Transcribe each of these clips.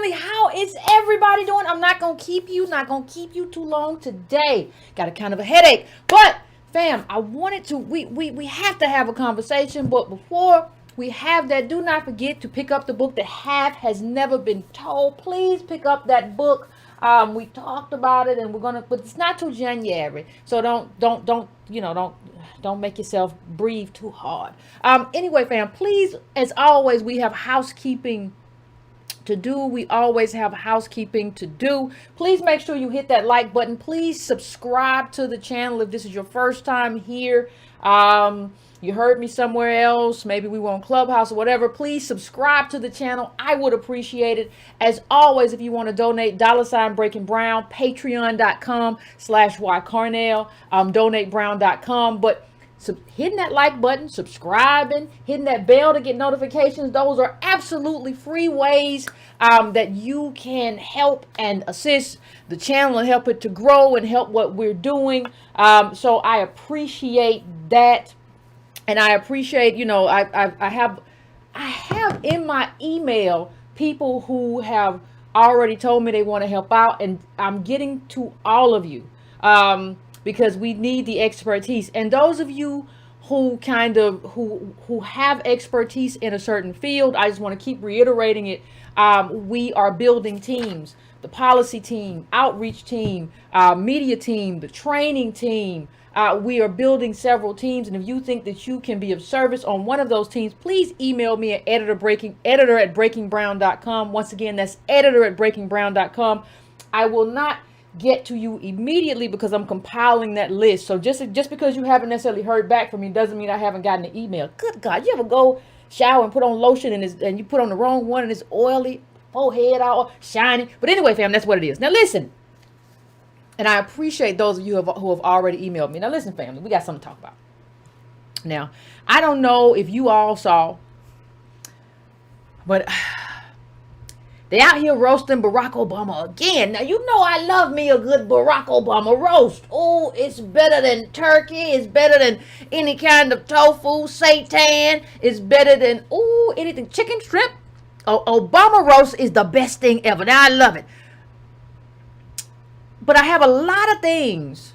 family, how is everybody doing? I'm not going to keep you too long today. Got a kind of a headache. But fam, I wanted to, we have to have a conversation. But before we have that, do not forget to pick up the book, The Half Has Never Been Told. Please pick up that book. We talked about it, and we're gonna, but it's not till January, so don't make yourself breathe too hard. Anyway, fam, please, as always, we have housekeeping to do. We always have housekeeping to do. Please make sure you hit that like button. Please subscribe to the channel if this is your first time here. You heard me somewhere else, maybe we were on Clubhouse or whatever. Please subscribe to the channel. I would appreciate it. As always, if you want to donate, $ Breaking Brown, patreon.com/ycarnell, donatebrown.com. But hitting that like button, subscribing, hitting that bell to get notifications, those are absolutely free ways that you can help and assist the channel and help it to grow and help what we're doing. So I appreciate that. And I appreciate, I have in my email people who have already told me they want to help out, and I'm getting to all of you because we need the expertise. And those of you who who have expertise in a certain field, I just want to keep reiterating it. We are building teams: the policy team, outreach team, media team, the training team. We are building several teams, and if you think that you can be of service on one of those teams, please email me at editor@breakingbrown.com. Once again, that's editor@breakingbrown.com. I will not get to you immediately because I'm compiling that list. So just because you haven't necessarily heard back from me doesn't mean I haven't gotten an email. Good God, you ever go shower and put on lotion and you put on the wrong one and it's oily, forehead all shiny? But anyway, fam, that's what it is. Now listen. And I appreciate those of you who have already emailed me. Now, listen, family, we got something to talk about. Now, I don't know if you all saw, but they out here roasting Barack Obama again. Now, you know I love me a good Barack Obama roast. Oh, it's better than turkey. It's better than any kind of tofu, seitan. It's better than, anything, chicken strip. Obama roast is the best thing ever. Now, I love it. But I have a lot of things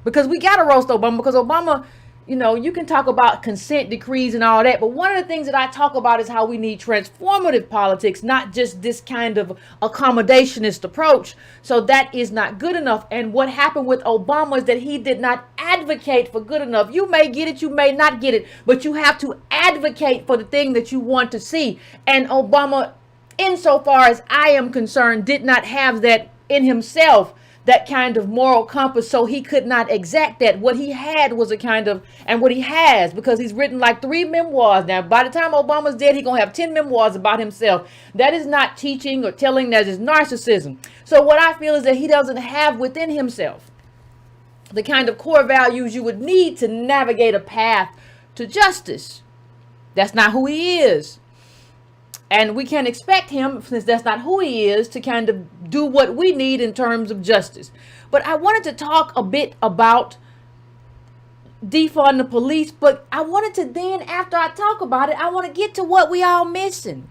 because we got to roast Obama because Obama, you can talk about consent decrees and all that. But one of the things that I talk about is how we need transformative politics, not just this kind of accommodationist approach. So that is not good enough. And what happened with Obama is that he did not advocate for good enough. You may get it, you may not get it, but you have to advocate for the thing that you want to see. And Obama, insofar as I am concerned, did not have that in himself, that kind of moral compass, so he could not exact that. What he had was a kind of, and what he has, because he's written like 3 memoirs now. By the time Obama's dead, he's gonna have 10 memoirs about himself. That is not teaching or telling, that is narcissism. So what I feel is that he doesn't have within himself the kind of core values you would need to navigate a path to justice. That's not who he is. And we can't expect him, since that's not who he is, to kind of do what we need in terms of justice. But I wanted to talk a bit about defund the police. But I wanted to then, after I talk about it, I want to get to what we all missing.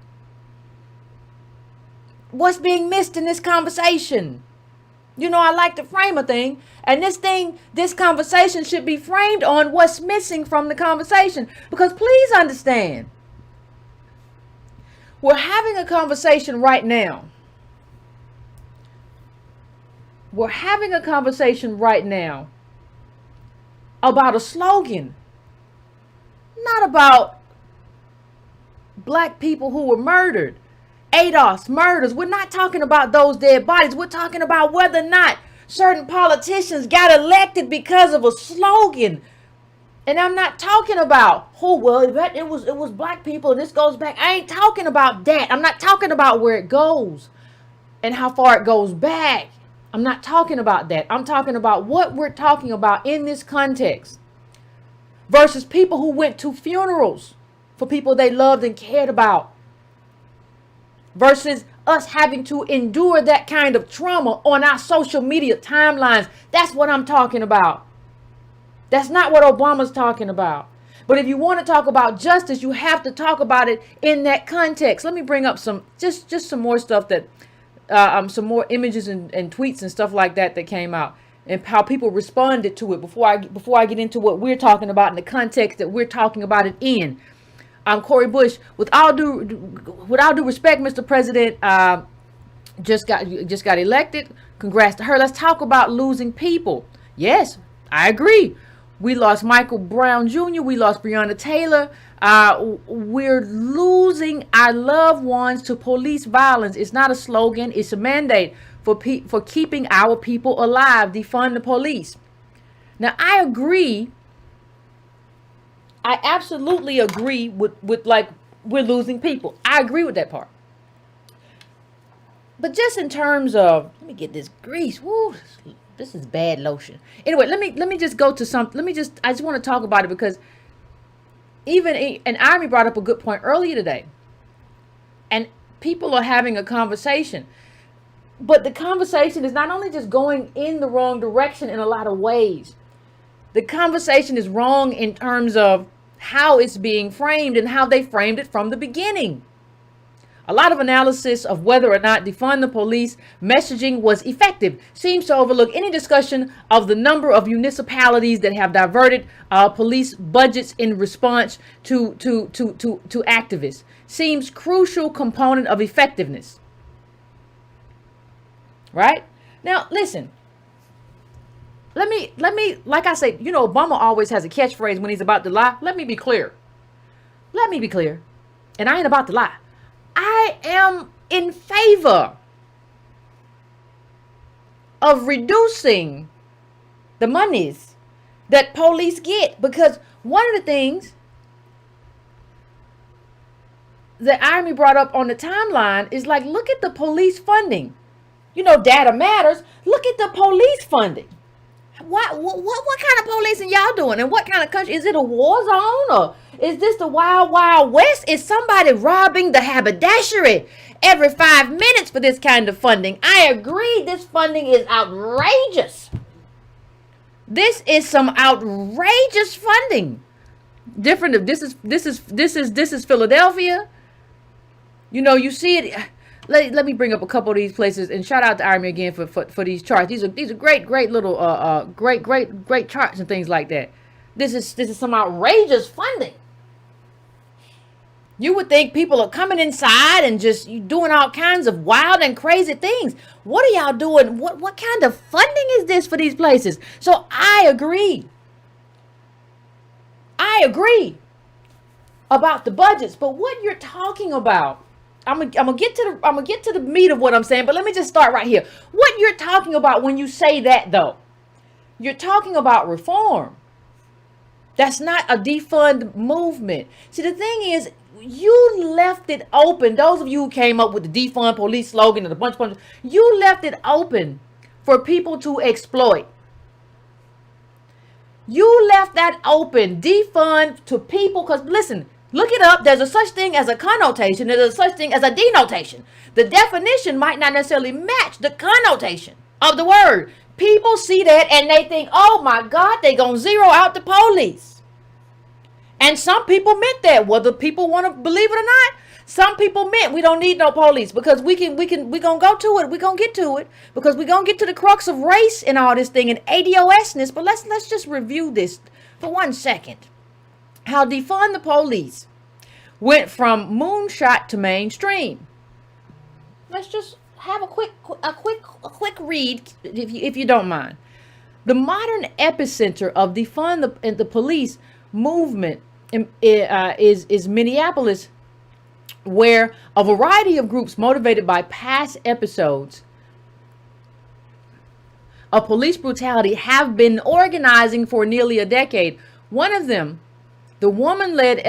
What's being missed in this conversation? I like to frame a thing. And this conversation should be framed on what's missing from the conversation. Because please understand, we're having a conversation right now. We're having a conversation right now about a slogan, not about black people who were murdered, ADOS murders. We're not talking about those dead bodies. We're talking about whether or not certain politicians got elected because of a slogan. And I'm not talking about, it was black people and this goes back. I ain't talking about that. I'm not talking about where it goes and how far it goes back. I'm not talking about that. I'm talking about what we're talking about in this context versus people who went to funerals for people they loved and cared about versus us having to endure that kind of trauma on our social media timelines. That's what I'm talking about. That's not what Obama's talking about. But if you want to talk about justice, you have to talk about it in that context. Let me bring up some some more stuff that some more images and tweets and stuff like that came out, and how people responded to it before I get into what we're talking about in the context that we're talking about it in. Corey Bush, with all due respect, Mr. President, just got elected. Congrats to her. Let's talk about losing people. Yes, I agree. We lost Michael Brown Jr. We lost Breonna Taylor. We're losing our loved ones to police violence. It's not a slogan. It's a mandate for keeping our people alive. Defund the police. Now, I agree. I absolutely agree with like we're losing people. I agree with that part. But just in terms of, let me get this grease. Woo, this is bad lotion. Anyway, let me just go to something. I just want to talk about it because and Army brought up a good point earlier today. And people are having a conversation. But the conversation is not only just going in the wrong direction in a lot of ways. The conversation is wrong in terms of how it's being framed and how they framed it from the beginning. A lot of analysis of whether or not defund the police messaging was effective seems to overlook any discussion of the number of municipalities that have diverted police budgets in response to activists. Seems crucial component of effectiveness. Right? Now, listen. Let me, like I say, Obama always has a catchphrase when he's about to lie. Let me be clear. And I ain't about to lie. I am in favor of reducing the monies that police get, because one of the things that Army brought up on the timeline is like, look at the police funding. Data matters. Look at the police funding. What kind of policing y'all doing? And what kind of country? Is it a war zone, or is this the wild, wild west? Is somebody robbing the haberdashery every 5 minutes for this kind of funding? I agree. This funding is outrageous. This is some outrageous funding. Different. This is Philadelphia. You see it. Let me bring up a couple of these places, and shout out to Army again for these charts. These are great little great charts and things like that. This is some outrageous funding. You would think people are coming inside and just doing all kinds of wild and crazy things. What are y'all doing? What kind of funding is this for these places? So I agree about the budgets, but what you're talking about, I'm gonna get to the meat of what I'm saying, but let me just start right here. What you're talking about when you say that, though, you're talking about reform. That's not a defund movement. See, the thing is, you left it open. Those of you who came up with the defund police slogan and a bunch of you left it open for people to exploit. You left that open, defund to people, because listen, look it up. There's a such thing as a connotation. There's a such thing as a denotation. The definition might not necessarily match the connotation of the word. People see that and they think, oh my God, they gonna zero out the police. And some people meant that, whether people want to believe it or not. Some people meant we don't need no police because we gonna go to it. We're gonna get to it because we're gonna get to the crux of race and all this thing and ADOSness. But let's just review this for 1 second. How defund the police went from moonshot to mainstream. Let's just have a quick read, if you don't mind. The modern epicenter of defund the police movement is Minneapolis, where a variety of groups motivated by past episodes of police brutality have been organizing for nearly a decade. One of them, the women and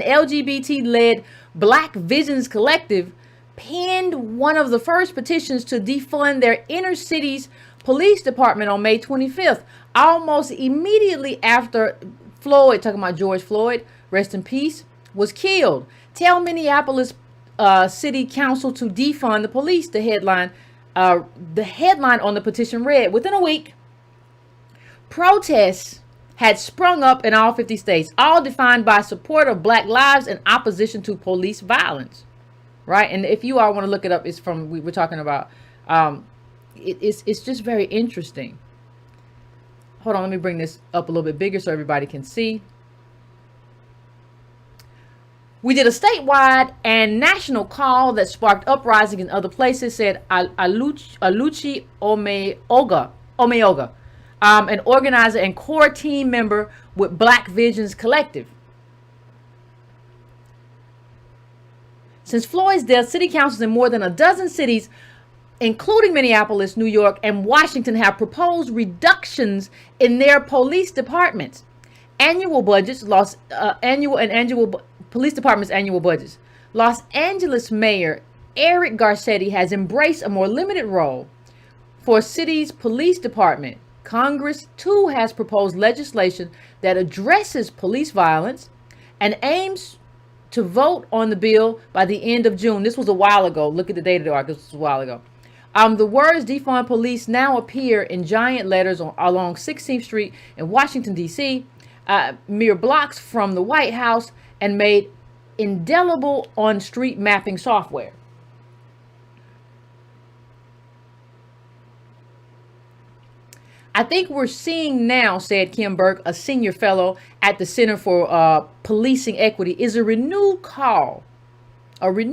LGBT-led Black Visions Collective, penned one of the first petitions to defund their inner city's police department on May 25th, almost immediately after Floyd, talking about George Floyd, rest in peace, was killed. Tell Minneapolis City Council to defund the police, the headline on the petition read. Within a week, protests had sprung up in all 50 states, all defined by support of Black lives and opposition to police violence. Right? And if you all want to look it up, it's from, we were talking about, it's just very interesting. Hold on, let me bring this up a little bit bigger so everybody can see. We did a statewide and national call that sparked uprising in other places, said Aluchi Omeoga, an organizer and core team member with Black Visions Collective. Since Floyd's death, city councils in more than a dozen cities, including Minneapolis, New York, and Washington, have proposed reductions in their police departments. Annual budgets, police departments' annual budgets. Los Angeles Mayor Eric Garcetti has embraced a more limited role for city's police department. Congress, too, has proposed legislation that addresses police violence and aims to vote on the bill by the end of June. This was a while ago. Look at the date of the article. This was a while ago. The words defund police now appear in giant letters along 16th Street in Washington, D.C., mere blocks from the White House, and made indelible on street mapping software. I think we're seeing now, said Kim Burke, a senior fellow at the Center for Policing Equity, is a renewed call and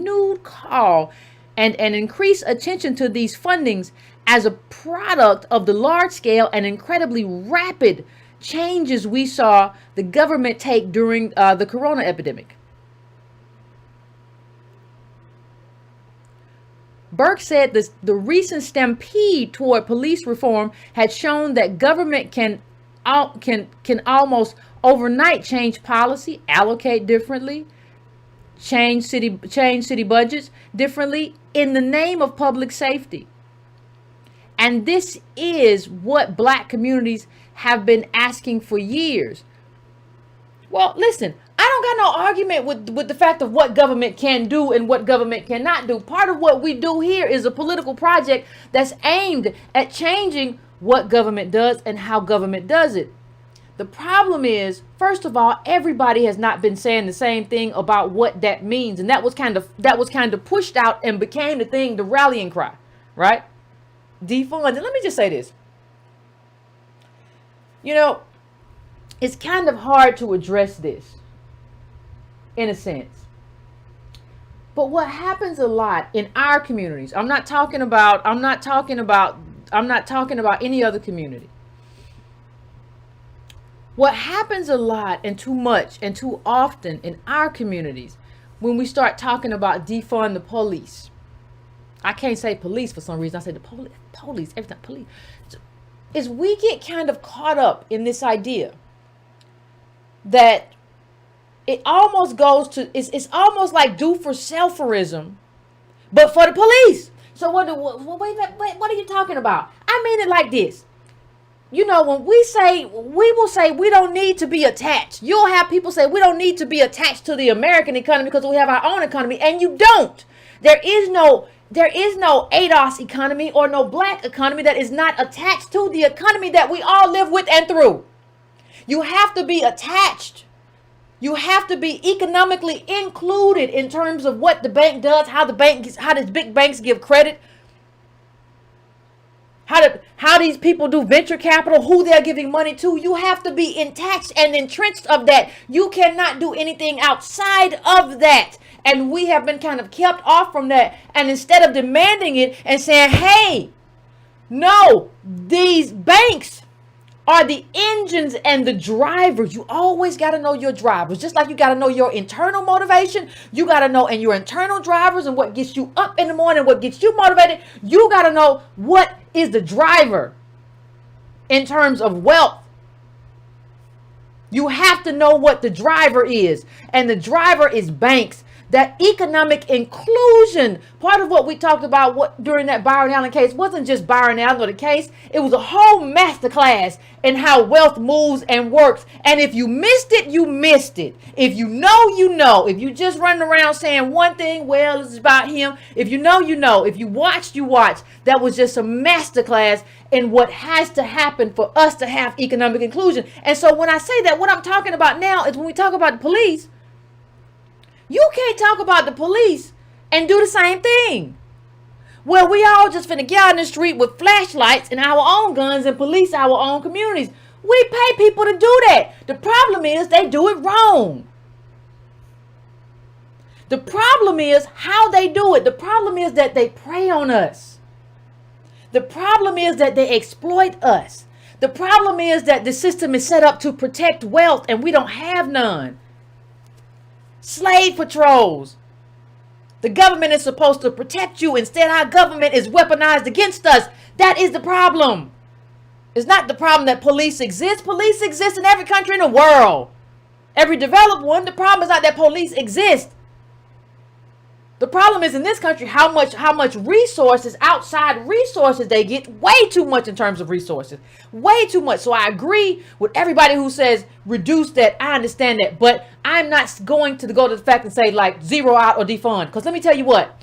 increased attention to these fundings as a product of the large scale and incredibly rapid changes we saw the government take during the corona epidemic. Burke said the recent stampede toward police reform had shown that government can almost overnight change policy, allocate differently, change city budgets differently in the name of public safety. And this is what Black communities have been asking for years. Well, listen, I don't got no argument with the fact of what government can do and what government cannot do. Part of what we do here is a political project that's aimed at changing what government does and how government does it. The problem is, first of all, everybody has not been saying the same thing about what that means, and that was kind of pushed out and became the thing, the rallying cry, right? Defund. And let me just say this. You know, it's kind of hard to address this in a sense. But what happens a lot in our communities, I'm not talking about any other community. What happens a lot and too much and too often in our communities when we start talking about defund the police. I can't say police for some reason. I say the police, every time police. Is we get kind of caught up in this idea that it almost goes to, it's almost like do for selferism, but for the police. So what are you talking about? I mean it like this. You know, when we will say we don't need to be attached. You'll have people say we don't need to be attached to the American economy because we have our own economy, and you don't. There is no ADOS economy or no Black economy that is not attached to the economy that we all live with and through. You have to be attached. You have to be economically included in terms of what the bank does, how the big banks give credit, how these people do venture capital, who they're giving money to. You have to be attached and entrenched of that. You cannot do anything outside of that. And we have been kind of kept off from that. And instead of demanding it and saying, hey, no, these banks are the engines and the drivers. You always got to know your drivers. Just like you got to know your internal motivation. You got to know and your internal drivers and what gets you up in the morning, what gets you motivated. You got to know what is the driver in terms of wealth. You have to know what the driver is. And the driver is banks. That economic inclusion, part of what we talked about during that Byron Allen case wasn't just Byron Allen or the case. It was a whole masterclass in how wealth moves and works. And if you missed it, you missed it. If you know, you know. If you just running around saying one thing, well, it's about him. If you know, you know. If you watched, you watched. That was just a masterclass in what has to happen for us to have economic inclusion. And so when I say that, what I'm talking about now is when we talk about the police, you can't talk about the police and do the same thing. Well, we all just finna get out in the street with flashlights and our own guns and police our own communities. We pay people to do that. The problem is they do it wrong. The problem is how they do it. The problem is that they prey on us. The problem is that they exploit us. The problem is that the system is set up to protect wealth and we don't have none. Slave patrols. The government is supposed to protect you. Instead, our government is weaponized against us. That is the problem. It's not the problem that police exist. Police exist in every country in the world. Every developed one. The problem is not that police exist. The problem is in this country how much resources, outside resources they get. Way too much in terms of resources. Way too much. So I agree with everybody who says reduce that. I understand that. But I'm not going to go to the fact and say like zero out or defund. Because let me tell you what.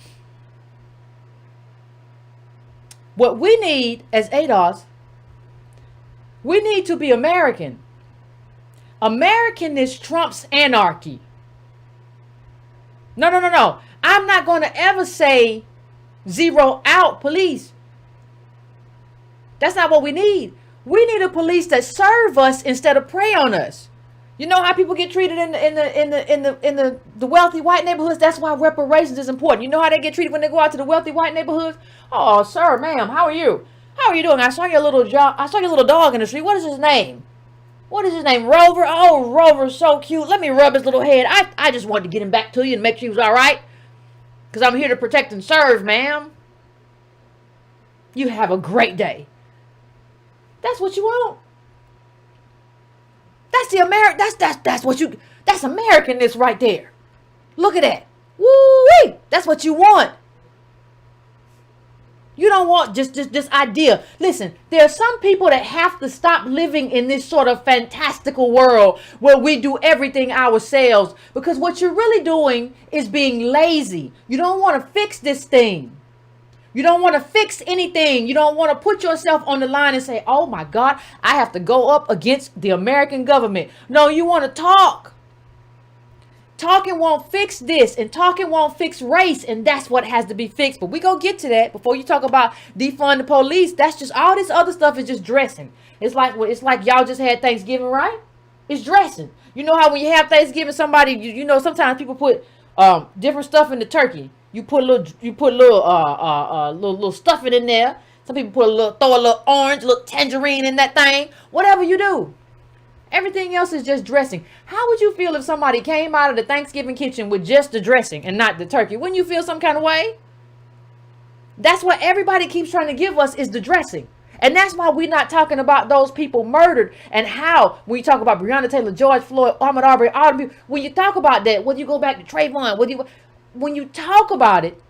What we need as ADOS, we need to be American. Americanness trumps anarchy. No. I'm not going to ever say zero out police. That's not what we need. We need a police that serve us instead of prey on us. You know how people get treated in the wealthy white neighborhoods? That's why reparations is important. You know how they get treated when they go out to the wealthy white neighborhoods? Oh, sir, ma'am, how are you? How are you doing? I saw your little dog in the street. What is his name? What is his name? Rover? Oh, Rover's so cute. Let me rub his little head. I just wanted to get him back to you and make sure he was all right. Because I'm here to protect and serve, ma'am. You have a great day. That's what you want. That's the that's Americanness right there. Look at that. Woo-wee. That's what you want. You don't want just this idea. Listen, there are some people that have to stop living in this sort of fantastical world where we do everything ourselves. Because what you're really doing is being lazy. You don't want to fix this thing. You don't want to fix anything. You don't want to put yourself on the line and say, oh my God, I have to go up against the American government. No, you want to talk. Talking won't fix this, and talking won't fix race, and that's what has to be fixed. But we gonna get to that before you talk about defund the police. That's just all this other stuff is just dressing. It's like y'all just had Thanksgiving, right? It's dressing. You know how when you have Thanksgiving, somebody you know sometimes people put different stuff in the turkey. You put little stuffing in there. Some people throw a little orange, a little tangerine in that thing. Whatever you do. Everything else is just dressing. How would you feel if somebody came out of the Thanksgiving kitchen with just the dressing and not the turkey? Wouldn't you feel some kind of way? That's what everybody keeps trying to give us is the dressing. And that's why we're not talking about those people murdered and how, when you talk about Breonna Taylor, George Floyd, Ahmaud Arbery, all the people, when you talk about that, whether you go back to Trayvon, when you talk about it,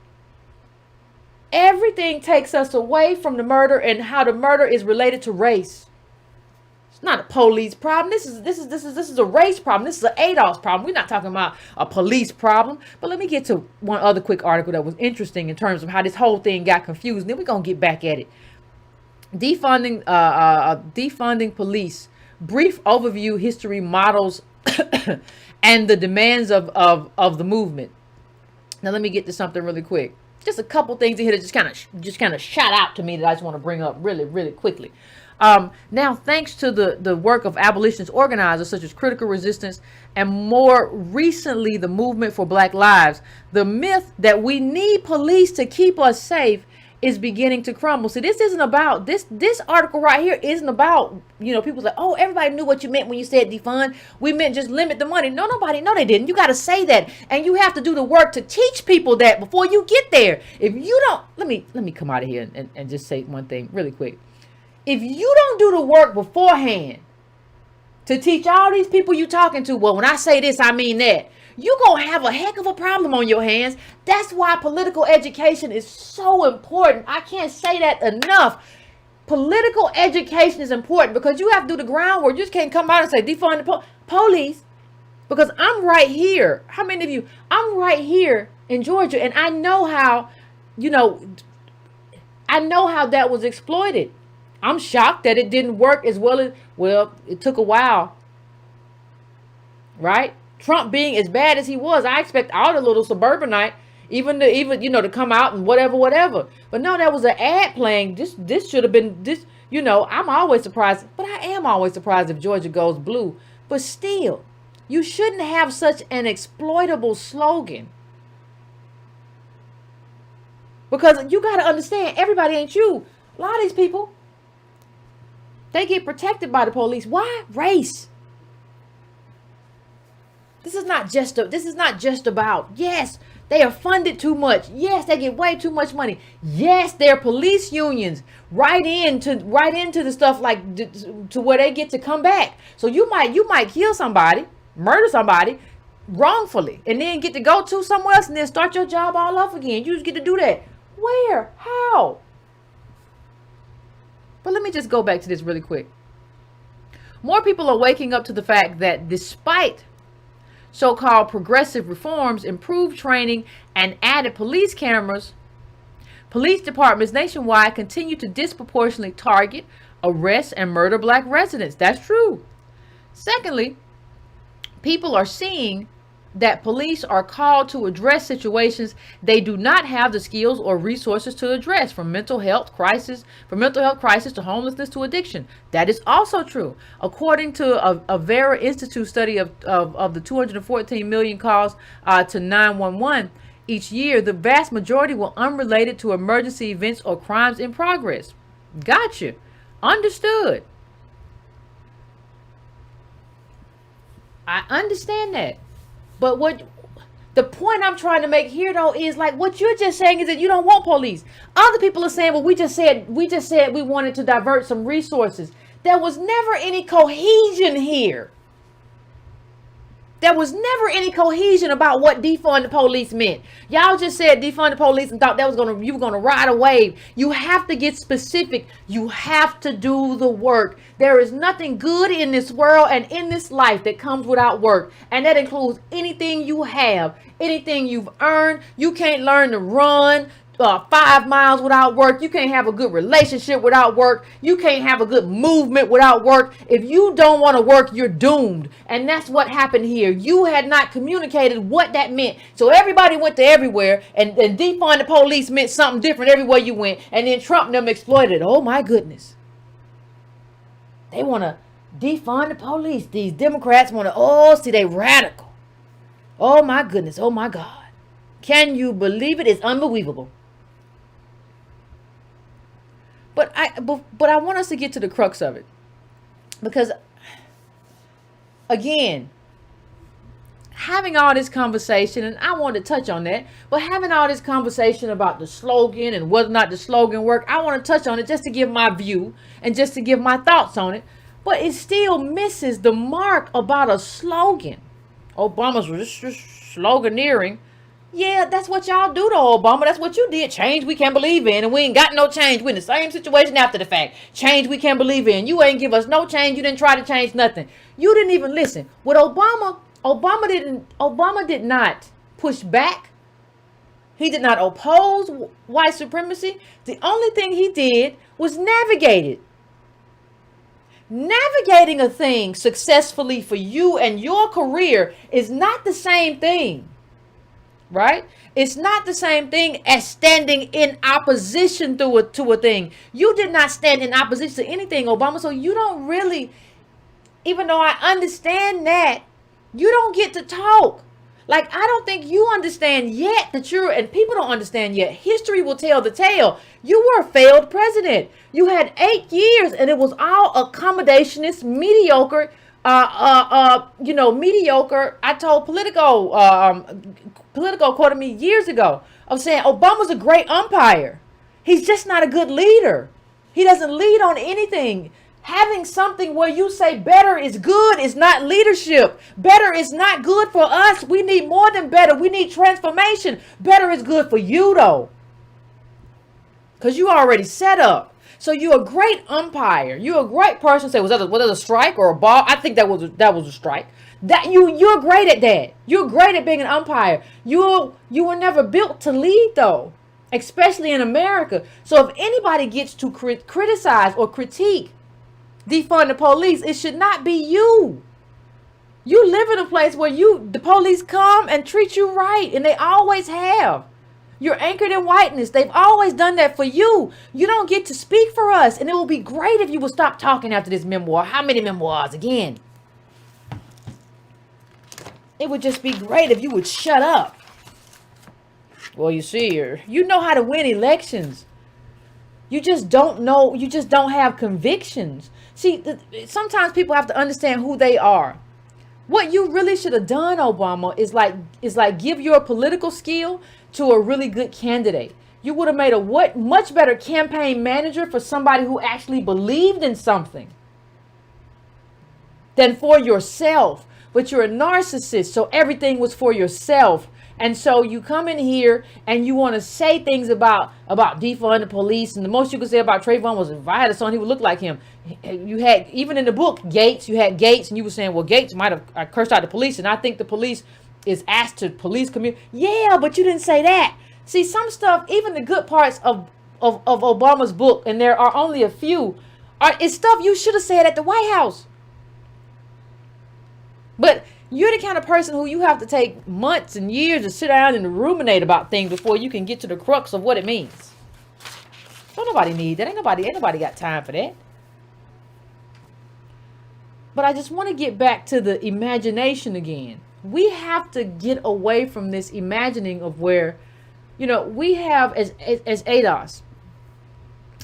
everything takes us away from the murder and how the murder is related to race. It's not a police problem. This is a race problem. This is an ADOS problem. We're not talking about a police problem. But let me get to one other quick article that was interesting in terms of how this whole thing got confused. And then we're gonna get back at it. Defunding police. Brief overview, history, models, and the demands of the movement. Now let me get to something really quick. Just a couple things in here that just kind of shot out to me that I just want to bring up really, really quickly. Now, thanks to the work of abolitionist organizers such as Critical Resistance and more recently the Movement for Black Lives, the myth that we need police to keep us safe is beginning to crumble. So this isn't about this article right here isn't about, people say, oh, everybody knew what you meant when you said defund. We meant just limit the money. No, they didn't. You got to say that. And you have to do the work to teach people that before you get there. If you don't, let me come out of here and just say one thing really quick. If you don't do the work beforehand to teach all these people you talking to, well, when I say this, I mean that. you're going to have a heck of a problem on your hands. That's why political education is so important. I can't say that enough. Political education is important because you have to do the groundwork. You just can't come out and say defund the police. Because I'm right here. How many of you? I'm right here in Georgia, and I know how, I know how that was exploited. I'm shocked that it didn't work as well, it took a while. Right? Trump being as bad as he was, I expect all the little suburbanite to come out and whatever. But no, that was an ad playing. This should have been this, I'm always surprised, but I am always surprised if Georgia goes blue. But still, you shouldn't have such an exploitable slogan. Because you got to understand, everybody ain't you. A lot of these people, they get protected by the police. Why? Race. This is not just about, yes, they are funded too much. Yes, they get way too much money. Yes, their police unions right into the stuff like to where they get to come back. So you might kill somebody, murder somebody wrongfully, and then get to go to somewhere else and then start your job all over again. You just get to do that. Where? How? But let me just go back to this really quick. More people are waking up to the fact that despite so-called progressive reforms, improved training, and added police cameras, police departments nationwide continue to disproportionately target, arrest, and murder black residents. That's true. Secondly, people are seeing that police are called to address situations they do not have the skills or resources to address, from mental health crisis to homelessness to addiction. That is also true. According to a Vera Institute study of the 214 million calls to 911 each year, the vast majority were unrelated to emergency events or crimes in progress. Gotcha. Understood. I understand that. But what the point I'm trying to make here though is like what you're just saying is that you don't want police. Other people are saying, well, we just said we wanted to divert some resources. There was never any cohesion here. There was never any cohesion about what defund the police meant. Y'all just said defund the police and thought you were gonna ride a wave. You have to get specific. You have to do the work. There is nothing good in this world and in this life that comes without work. And that includes anything you have, anything you've earned. You can't learn to run 5 miles without work. You can't have a good relationship without work. You can't have a good movement without work. If you don't want to work, you're doomed. And that's what happened here. You had not communicated what that meant. So everybody went to everywhere, and defund the police meant something different everywhere you went. And then Trump and them exploited it. Oh my goodness. They want to defund the police. These Democrats want to, see, they radical. Oh my goodness. Oh my God. Can you believe it? It's unbelievable. But I want us to get to the crux of it, because again, having all this conversation, and I want to touch on that, but having all this conversation about the slogan and whether or not the slogan worked, I want to touch on it just to give my view and just to give my thoughts on it. But it still misses the mark about a slogan. Obama's just sloganeering. Yeah, that's what y'all do to Obama. That's what you did. Change we can't believe in. And we ain't got no change. We're in the same situation after the fact. Change we can't believe in. You ain't give us no change. You didn't try to change nothing. You didn't even listen. With Obama did not push back. He did not oppose white supremacy. The only thing he did was navigate it. Navigating a thing successfully for you and your career is not the same thing. Right? It's not the same thing as standing in opposition to a thing. You did not stand in opposition to anything, Obama. So you don't really, even though I understand that, you don't get to talk. Like, I don't think you understand yet and people don't understand yet. History will tell the tale. You were a failed president. You had 8 years and it was all accommodationist, mediocre, mediocre. I told Politico quoted me years ago of saying Obama's a great umpire. He's just not a good leader. He doesn't lead on anything. Having something where you say better is good is not leadership. Better is not good for us. We need more than better. We need transformation. Better is good for you though. Because you already set up. So you're a great umpire. You're a great person. Say, was that a strike or a ball? I think that was a strike. That you're great at that. You're great at being an umpire. You were never built to lead though, especially in America. So if anybody gets to criticize or critique defund the police, it should not be you. You live in a place where the police come and treat you right, and they always have. You're anchored in whiteness. They've always done that for you. You don't get to speak for us. And it will be great if you would stop talking after this memoir. How many memoirs again? It would just be great if you would shut up. Well, you see, you know how to win elections. You just don't know. You just don't have convictions. See, sometimes people have to understand who they are. What you really should have done, Obama, is like give your political skill to a really good candidate. You would have made a much better campaign manager for somebody who actually believed in something than for yourself. But you're a narcissist, so everything was for yourself. And so you come in here and you want to say things about defund the police, and the most you could say about Trayvon was if I had a son, he would look like him. You had, even in the book, Gates, you had Gates, and you were saying, well, Gates might have cursed out the police, and I think the police is asked to police community. Yeah, but you didn't say that. See, some stuff, even the good parts of Obama's book, and there are only a few, is stuff you should have said at the White House. But you're the kind of person who you have to take months and years to sit down and ruminate about things before you can get to the crux of what it means. Don't nobody need that. Ain't nobody got time for that. But I just want to get back to the imagination again. We have to get away from this imagining of where, we have as ADOS.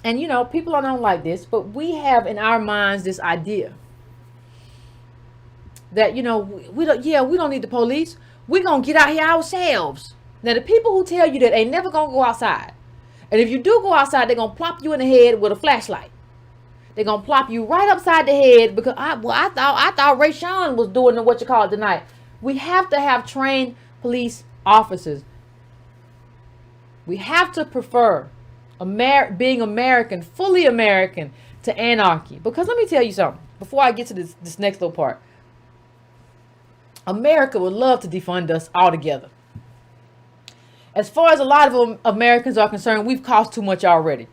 And, people don't like this, but we have in our minds this idea that, we don't need the police. We're going to get out here ourselves. Now, the people who tell you that ain't never going to go outside. And if you do go outside, they're going to plop you in the head with a flashlight. They're going to plop you right upside the head because I thought Ray Sean was doing tonight. We have to have trained police officers. We have to prefer being American, fully American, to anarchy. Because let me tell you something before I get to this next little part. America would love to defund us altogether. As far as a lot of Americans are concerned, we've cost too much already.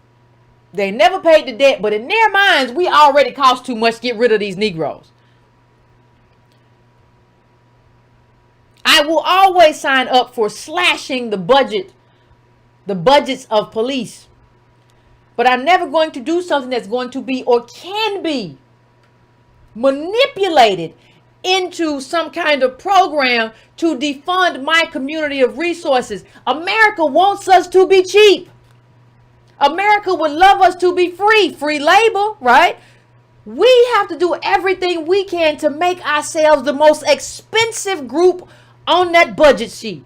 They never paid the debt, but in their minds, we already cost too much to get rid of these Negroes. I will always sign up for slashing the budgets of police. But I'm never going to do something that's going to be or can be manipulated into some kind of program to defund my community of resources. America wants us to be cheap. America would love us to be free labor, right? We have to do everything we can to make ourselves the most expensive group on that budget sheet.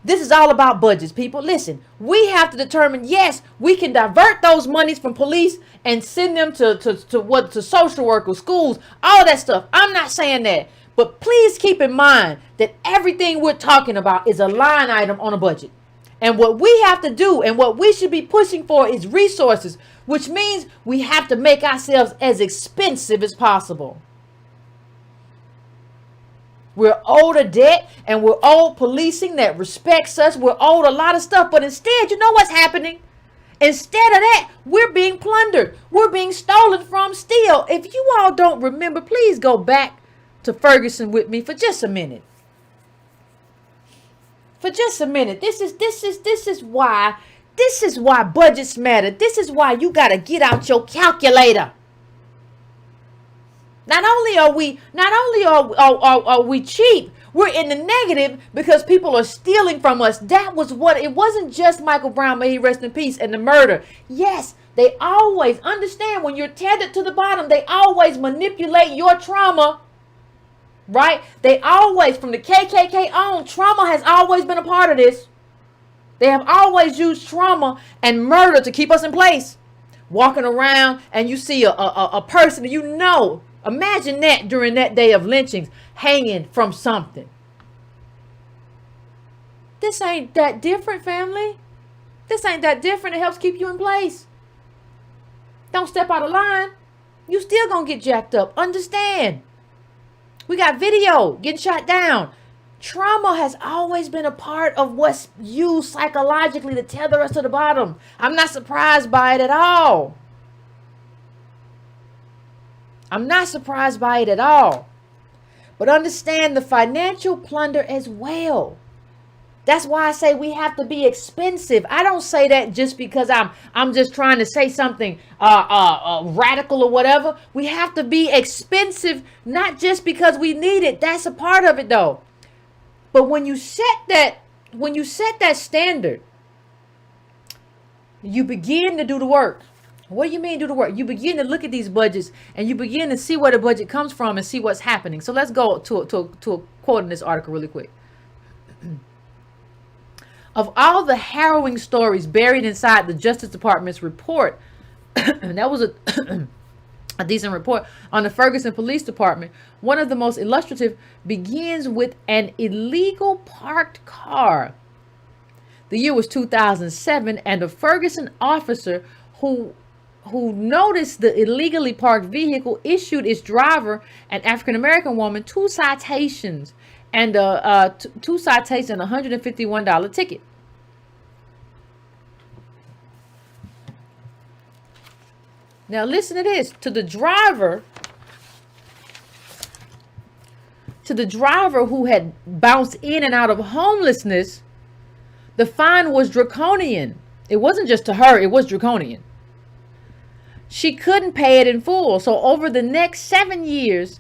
This is all about budgets, people. Listen, we have to determine, yes, we can divert those monies from police and send them to social workers, schools, all that stuff. I'm not saying that. But please keep in mind that everything we're talking about is a line item on a budget. And what we have to do and what we should be pushing for is resources, which means we have to make ourselves as expensive as possible. We're owed a debt and we're owed policing that respects us. We're owed a lot of stuff. But instead, you know what's happening? Instead of that, we're being plundered. We're being stolen from still. If you all don't remember, please go back to Ferguson with me for just a minute. For just a minute. This is why budgets matter. This is why you got to get out your calculator. Not only are we cheap, we're in the negative because people are stealing from us. That was what it wasn't just Michael Brown, may he rest in peace, and the murder. Yes, they always understand when you're tethered to the bottom, they always manipulate your trauma. Right? They always, from the KKK on, trauma has always been a part of this. They have always used trauma and murder to keep us in place. walking around and you see a person you know. Imagine that during that day of lynchings, hanging from something. This ain't that different, family. This ain't that different. It helps keep you in place. Don't step out of line. You still gonna get jacked up. Understand. We got video getting shot down. Trauma has always been a part of what's used psychologically to tether us to the bottom. I'm not surprised by it at all. I'm not surprised by it at all. But understand the financial plunder as well. That's why I say we have to be expensive. I don't say that just because I'm just trying to say something radical or whatever. We have to be expensive, not just because we need it. That's a part of it though. But when you set that standard, you begin to do the work. What do you mean do the work? You begin to look at these budgets and you begin to see where the budget comes from and see what's happening. So let's go to a quote in this article really quick. Of all the harrowing stories buried inside the Justice Department's report, and that was a decent report on the Ferguson Police Department, one of the most illustrative begins with an illegal parked car. The year was 2007, and a Ferguson officer who noticed the illegally parked vehicle issued its driver, an African-American woman, two citations and two citations and a $151 ticket. Now listen to this. To the driver who had bounced in and out of homelessness, the fine was draconian. It wasn't just to her, it was draconian. She couldn't pay it in full. So over the next 7 years,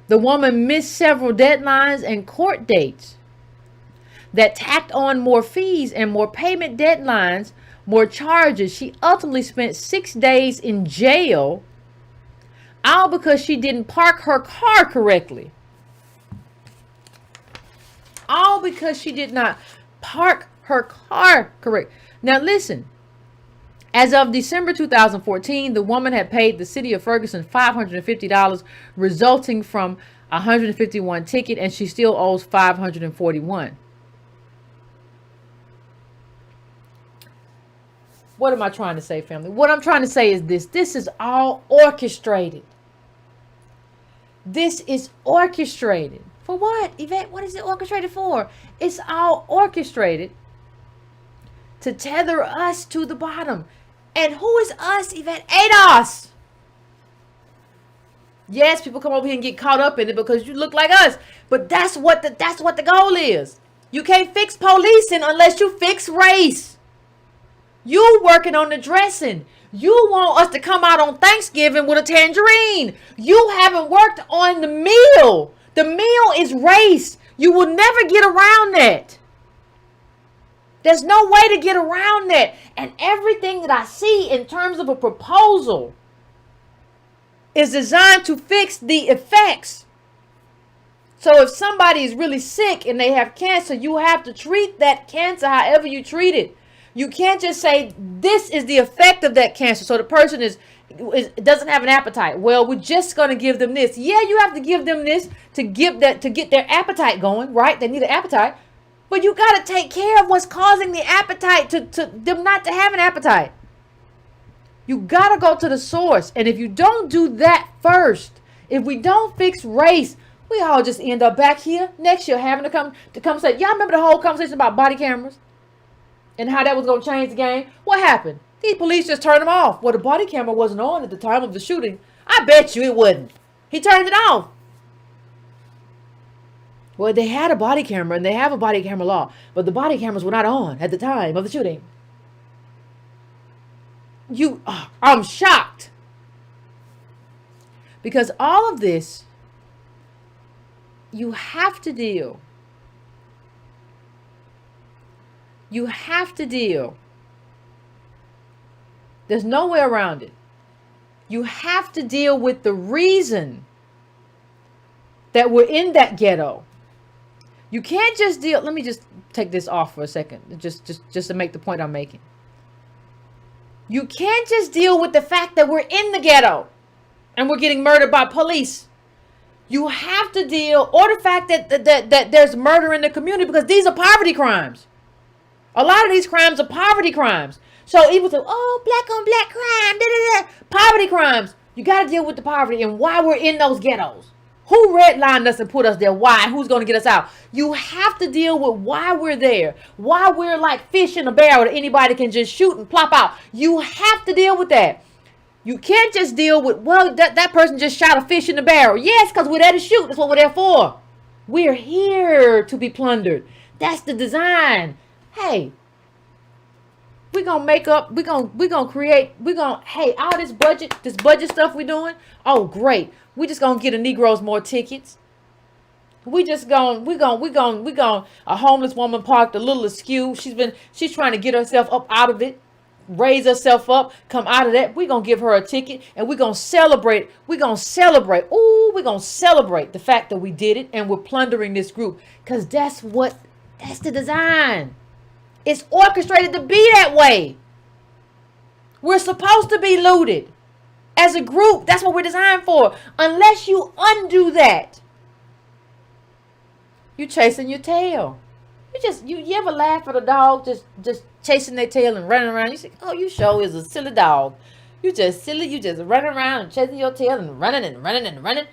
the woman missed several deadlines and court dates that tacked on more fees and more payment deadlines, more charges. She ultimately spent 6 days in jail, all because she didn't park her car correctly. All because she did not park her car correct. Now listen, as of December 2014, the woman had paid the city of Ferguson $550, resulting from a $151 ticket, and she still owes $541. What am I trying to say, family? What I'm trying to say is this. This is all orchestrated. This is orchestrated. For what, Yvette? What is it orchestrated for? It's all orchestrated to tether us to the bottom. And who is us, Yvette? ADOS. Yes, people come over here and get caught up in it because you look like us. But that's what the goal is. You can't fix policing unless you fix race. You working on the dressing. You want us to come out on Thanksgiving with a tangerine. You haven't worked on the meal. The meal is race. You will never get around that. There's no way to get around that. And everything that I see in terms of a proposal is designed to fix the effects. So if somebody is really sick and they have cancer, you have to treat that cancer however you treat it. You can't just say this is the effect of that cancer. So the person doesn't have an appetite. Well, we're just going to give them this. Yeah, you have to give them this to get their appetite going, right? They need an appetite. But you got to take care of what's causing the appetite to them not to have an appetite. You got to go to the source. And if you don't do that first, if we don't fix race, we all just end up back here next year having to come say, y'all remember the whole conversation about body cameras and how that was going to change the game? What happened? These police just turned them off. Well, the body camera wasn't on at the time of the shooting. I bet you it wasn't. He turned it off. Well, they had a body camera and they have a body camera law, but the body cameras were not on at the time of the shooting. I'm shocked. Because all of this, you have to deal. You have to deal. There's no way around it. You have to deal with the reason that we're in that ghetto. You can't just deal. Let me just take this off for a second, just to make the point I'm making. You can't just deal with the fact that we're in the ghetto and we're getting murdered by police. You have to deal, or the fact that there's murder in the community, because these are poverty crimes. A lot of these crimes are poverty crimes. So even so, oh, black on black crime, poverty crimes. You got to deal with the poverty and why we're in those ghettos. Who redlined us and put us there? Why? Who's going to get us out? You have to deal with why we're there. Why we're like fish in a barrel that anybody can just shoot and plop out. You have to deal with that. You can't just deal with, well, that person just shot a fish in the barrel. Yes, because we're there to shoot. That's what we're there for. We're here to be plundered. That's the design. Hey, we're going to make up, we're going to create, hey, all this budget stuff we're doing. Oh, great. We just going to get the Negroes more tickets. A homeless woman parked a little askew. She's trying to get herself up out of it, raise herself up, come out of that. We're going to give her a ticket and we're going to celebrate. Ooh, we're going to celebrate the fact that we did it and we're plundering this group, because that's the design. It's orchestrated to be that way. We're supposed to be looted as a group. That's what we're designed for. Unless you undo that, you chasing your tail. You ever laugh at a dog just chasing their tail and running around? You say, oh, you sure is a silly dog. You just silly. You just running around and chasing your tail and running and running and running.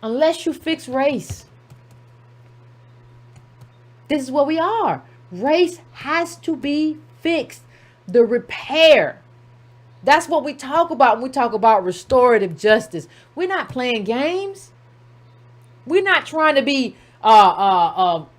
Unless you fix race. This is what we are. Race has to be fixed. The repair. That's what we talk about when we talk about restorative justice. We're not playing games. We're not trying to be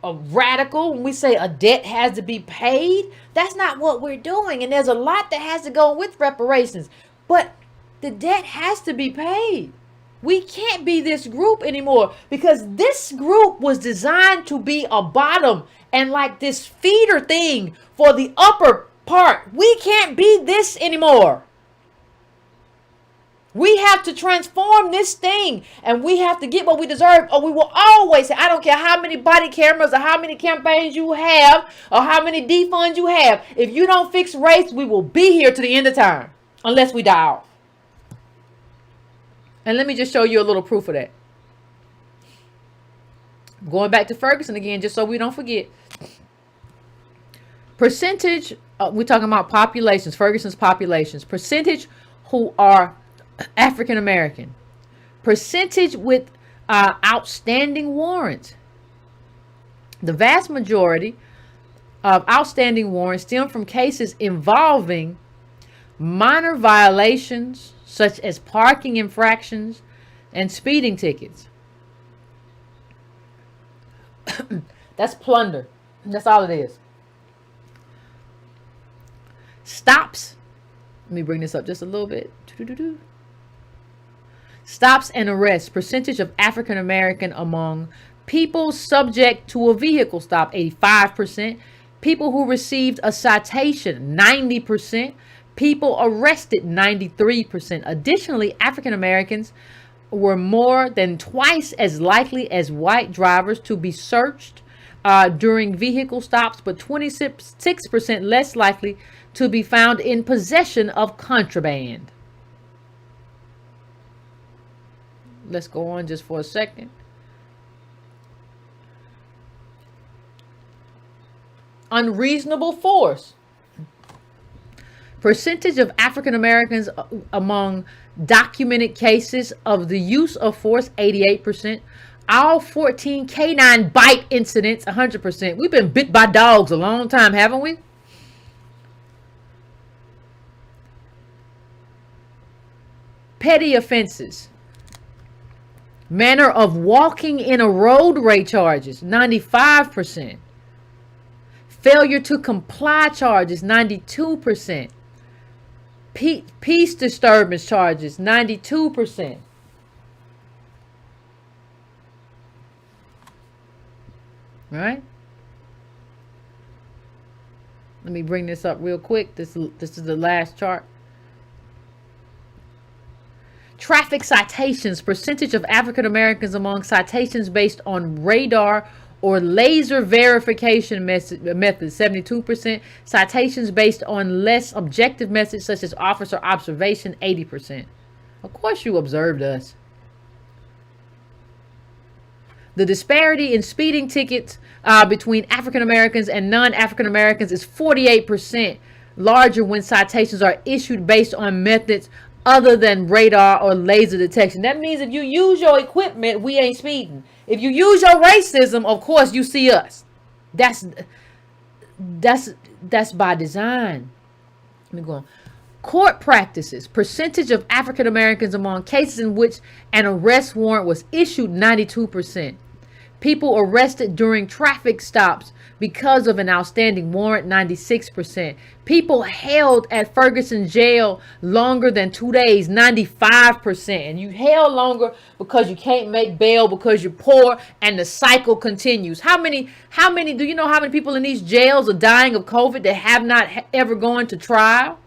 radical when we say a debt has to be paid. That's not what we're doing. And there's a lot that has to go with reparations. But the debt has to be paid. We can't be this group anymore, because this group was designed to be a bottom and like this feeder thing for the upper part. We can't be this anymore. We have to transform this thing, and we have to get what we deserve, or we will always say, I don't care how many body cameras or how many campaigns you have or how many defunds you have. If you don't fix race, we will be here to the end of time unless we die off. And let me just show you a little proof of that. Going back to Ferguson again, just so we don't forget. Percentage, we're talking about populations, Ferguson's populations. Percentage who are African American. Percentage with outstanding warrants. The vast majority of outstanding warrants stem from cases involving minor violations such as parking infractions and speeding tickets. That's plunder. That's all it is. Stops. Let me bring this up just a little bit. Stops and arrests. Percentage of African American among people subject to a vehicle stop, 85%. People who received a citation, 90%. People arrested, 93%. Additionally, African Americans were more than twice as likely as white drivers to be searched during vehicle stops, but 26% less likely to be found in possession of contraband. Let's go on just for a second. Unreasonable force. Percentage of African Americans among documented cases of the use of force, 88%. All 14 canine bite incidents, 100%. We've been bit by dogs a long time, haven't we? Petty offenses. Manner of walking in a roadway charges, 95%. Failure to comply charges, 92%. Peace disturbance charges, 92%. Right? Let me bring this up real quick. This is the last chart. Traffic citations. Percentage of African Americans among citations based on radar or laser verification methods, 72%. Citations based on less objective methods such as officer observation, 80%. Of course you observed us. The disparity in speeding tickets between African Americans and non-African Americans is 48% larger when citations are issued based on methods other than radar or laser detection. That means if you use your equipment, we ain't speeding. If you use your racism, of course you see us. That's by design. Let me go on. Court practices. Percentage of African Americans among cases in which an arrest warrant was issued, 92%. People arrested during traffic stops because of an outstanding warrant, 96%. People held at Ferguson jail longer than 2 days, 95%. And you held longer because you can't make bail because you're poor, and the cycle continues. How many, do you know how many people in these jails are dying of COVID that have not ever gone to trial?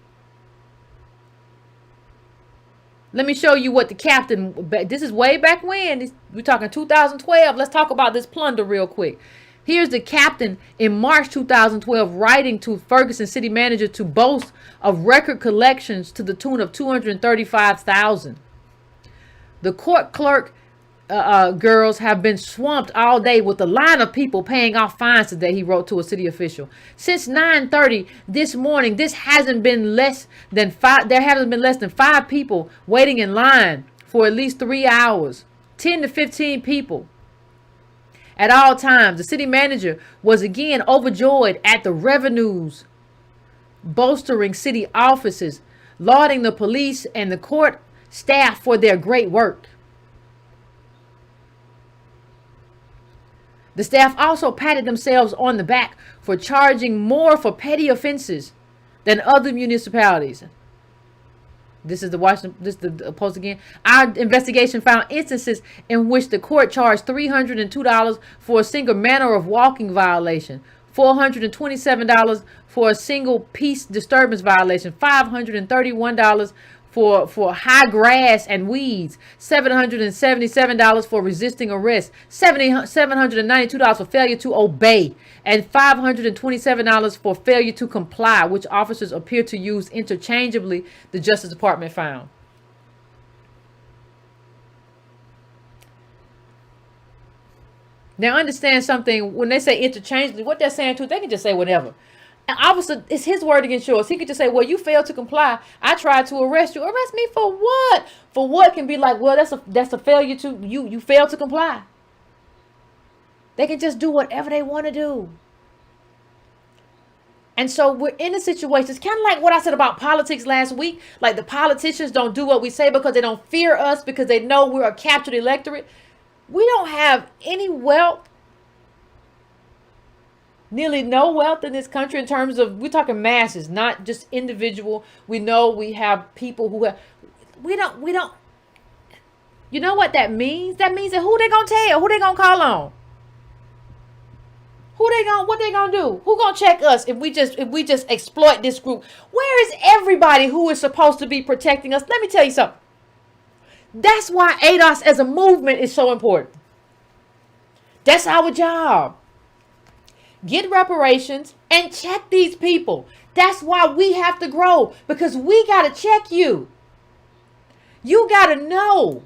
Let me show you what the captain, this is way back when, we're talking 2012. Let's talk about this plunder real quick. Here's the captain in March 2012 writing to Ferguson city manager to boast of record collections to the tune of $235,000. The court clerk girls have been swamped all day with a line of people paying off fines today, he wrote to a city official. Since 9:30 this morning, there haven't been less than 5 people waiting in line for at least 3 hours. 10 to 15 people at all times. The city manager was again overjoyed at the revenues bolstering city offices, lauding the police and the court staff for their great work. The staff also patted themselves on the back for charging more for petty offenses than other municipalities. This is the post again. Our investigation found instances in which the court charged $302 for a single manner of walking violation, $427 for a single peace disturbance violation, $531 for high grass and weeds, $777 for resisting arrest, $792 for failure to obey, and $527 for failure to comply, which officers appear to use interchangeably, the Justice Department found. Now understand something, when they say interchangeably, what they're saying too, they can just say whatever. An officer, it's his word against yours. He could just say, well, you failed to comply. I tried to arrest you. Arrest me for what? For what can be like, well, that's a failure to, you failed to comply. They can just do whatever they want to do. And so we're in a situation, it's kind of like what I said about politics last week. Like the politicians don't do what we say because they don't fear us, because they know we're a captured electorate. We don't have any wealth. Nearly no wealth in this country in terms of, we're talking masses, not just individual. We know we have people who have, we don't, you know what that means? That means that who they gonna tell? Who they gonna call on? What they gonna do? Who gonna check us if we just exploit this group? Where is everybody who is supposed to be protecting us? Let me tell you something. That's why ADOS as a movement is so important. That's our job. Get reparations and check these people. That's why we have to grow, because we got to check you. You got to know.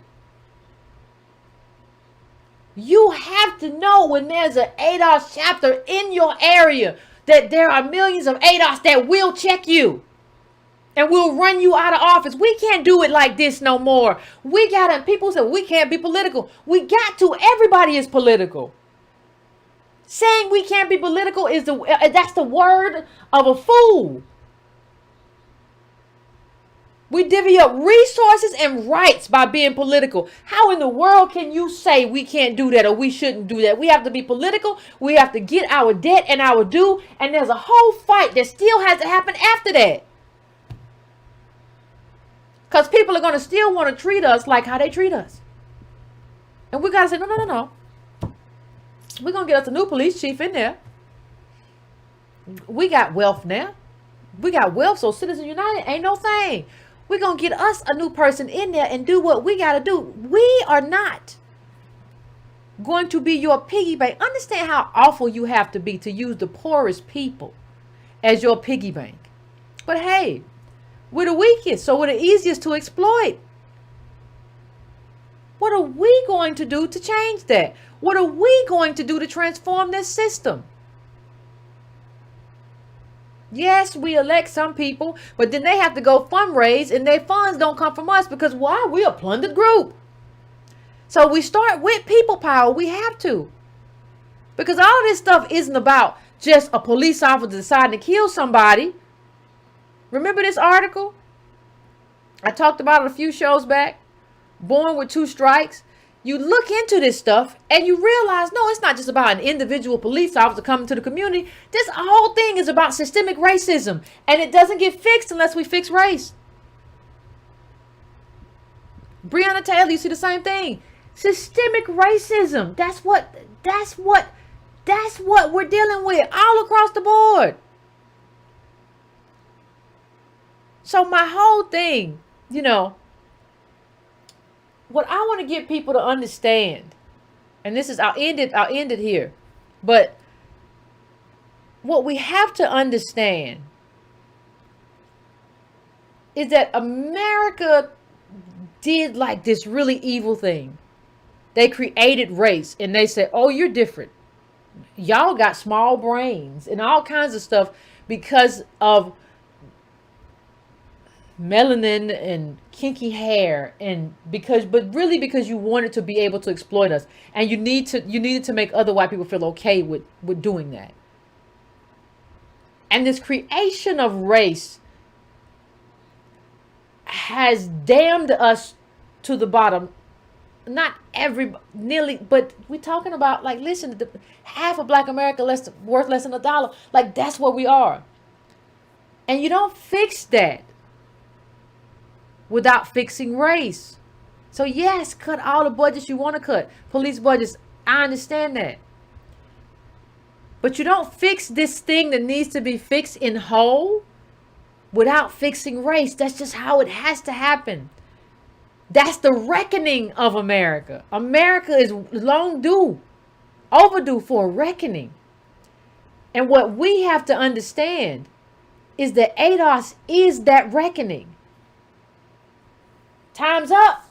You have to know when there's an ADOS chapter in your area that there are millions of ADOS that will check you and will run you out of office. We can't do it like this no more. We got to, people say we can't be political. We got to. Everybody is political. Saying we can't be political is that's the word of a fool. We divvy up resources and rights by being political. How in the world can you say we can't do that or we shouldn't do that? We have to be political. We have to get our debt and our due. And there's a whole fight that still has to happen after that. Because people are going to still want to treat us like how they treat us. And we got to say, no. We're going to get us a new police chief in there. We got wealth now. We got wealth, so Citizens United ain't no thing. We're going to get us a new person in there and do what we got to do. We are not going to be your piggy bank. Understand how awful you have to be to use the poorest people as your piggy bank. But hey, we're the weakest, so we're the easiest to exploit. What are we going to do to change that? What are we going to do to transform this system? Yes, we elect some people, but then they have to go fundraise, and their funds don't come from us because why? We're a plundered group. So we start with people power. We have to. Because all of this stuff isn't about just a police officer deciding to kill somebody. Remember this article? I talked about it a few shows back. Born with 2 strikes. You look into this stuff and you realize, no, it's not just about an individual police officer coming to the community. This whole thing is about systemic racism. And it doesn't get fixed unless we fix race. Breonna Taylor, you see the same thing. Systemic racism. That's what we're dealing with all across the board. So my whole thing, what I want to get people to understand, and this is, I'll end it here. But what we have to understand is that America did like this really evil thing. They created race and they said, oh, you're different. Y'all got small brains and all kinds of stuff because of melanin and kinky hair, and but really because you wanted to be able to exploit us, and you needed to make other white people feel okay with doing that. And this creation of race has damned us to the bottom. Not nearly, but we're talking about, like, listen, half of Black America worth less than $1. Like, that's what we are. And you don't fix that without fixing race. So yes, cut all the budgets you want to cut. Police budgets, I understand that. But you don't fix this thing that needs to be fixed in whole without fixing race. That's just how it has to happen. That's the reckoning of America. America is overdue for a reckoning. And what we have to understand is that ADOS is that reckoning. Time's up.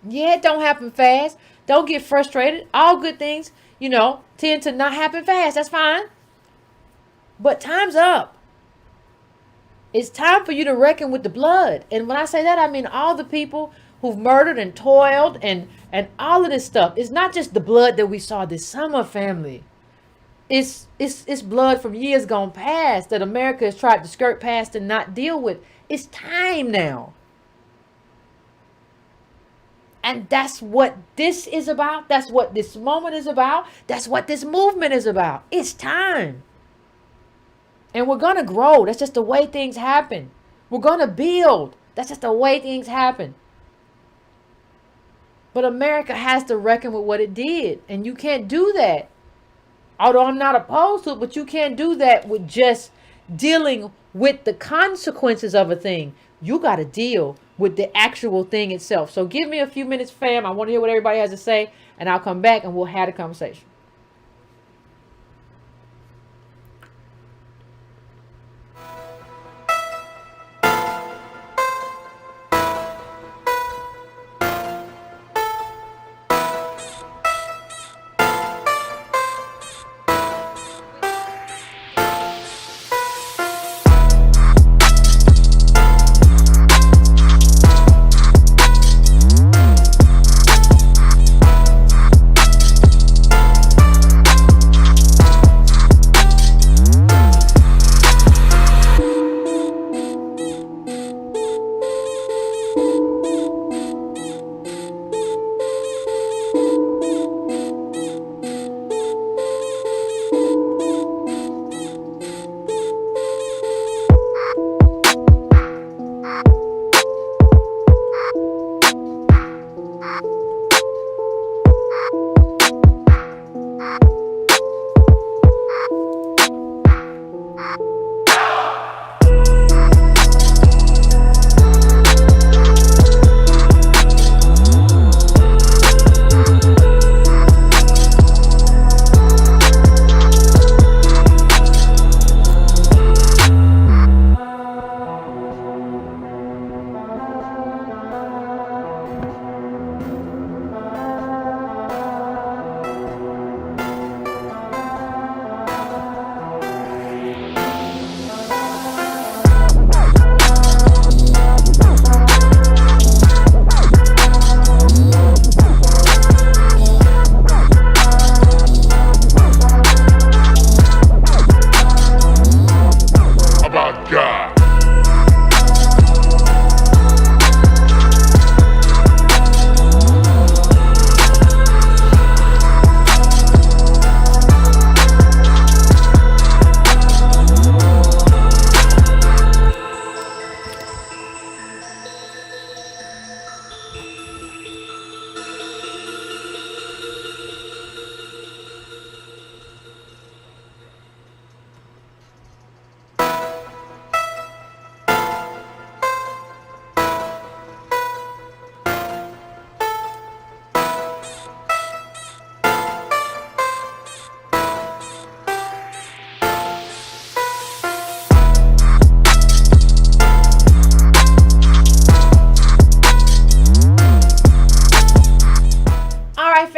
Yeah, it don't happen fast. Don't get frustrated. All good things, tend to not happen fast. That's fine. But time's up. It's time for you to reckon with the blood. And when I say that, I mean all the people who've murdered and toiled and all of this stuff. It's not just the blood that we saw this summer, family. It's blood from years gone past that America has tried to skirt past and not deal with. It's time now. And that's what this is about. That's what this moment is about. That's what this movement is about. It's time. And we're going to grow. That's just the way things happen. We're going to build. That's just the way things happen. But America has to reckon with what it did. And you can't do that. Although I'm not opposed to it, but you can't do that with just dealing with the consequences of a thing. You got to deal with the actual thing itself. So give me a few minutes, fam. I want to hear what everybody has to say. And I'll come back and we'll have a conversation.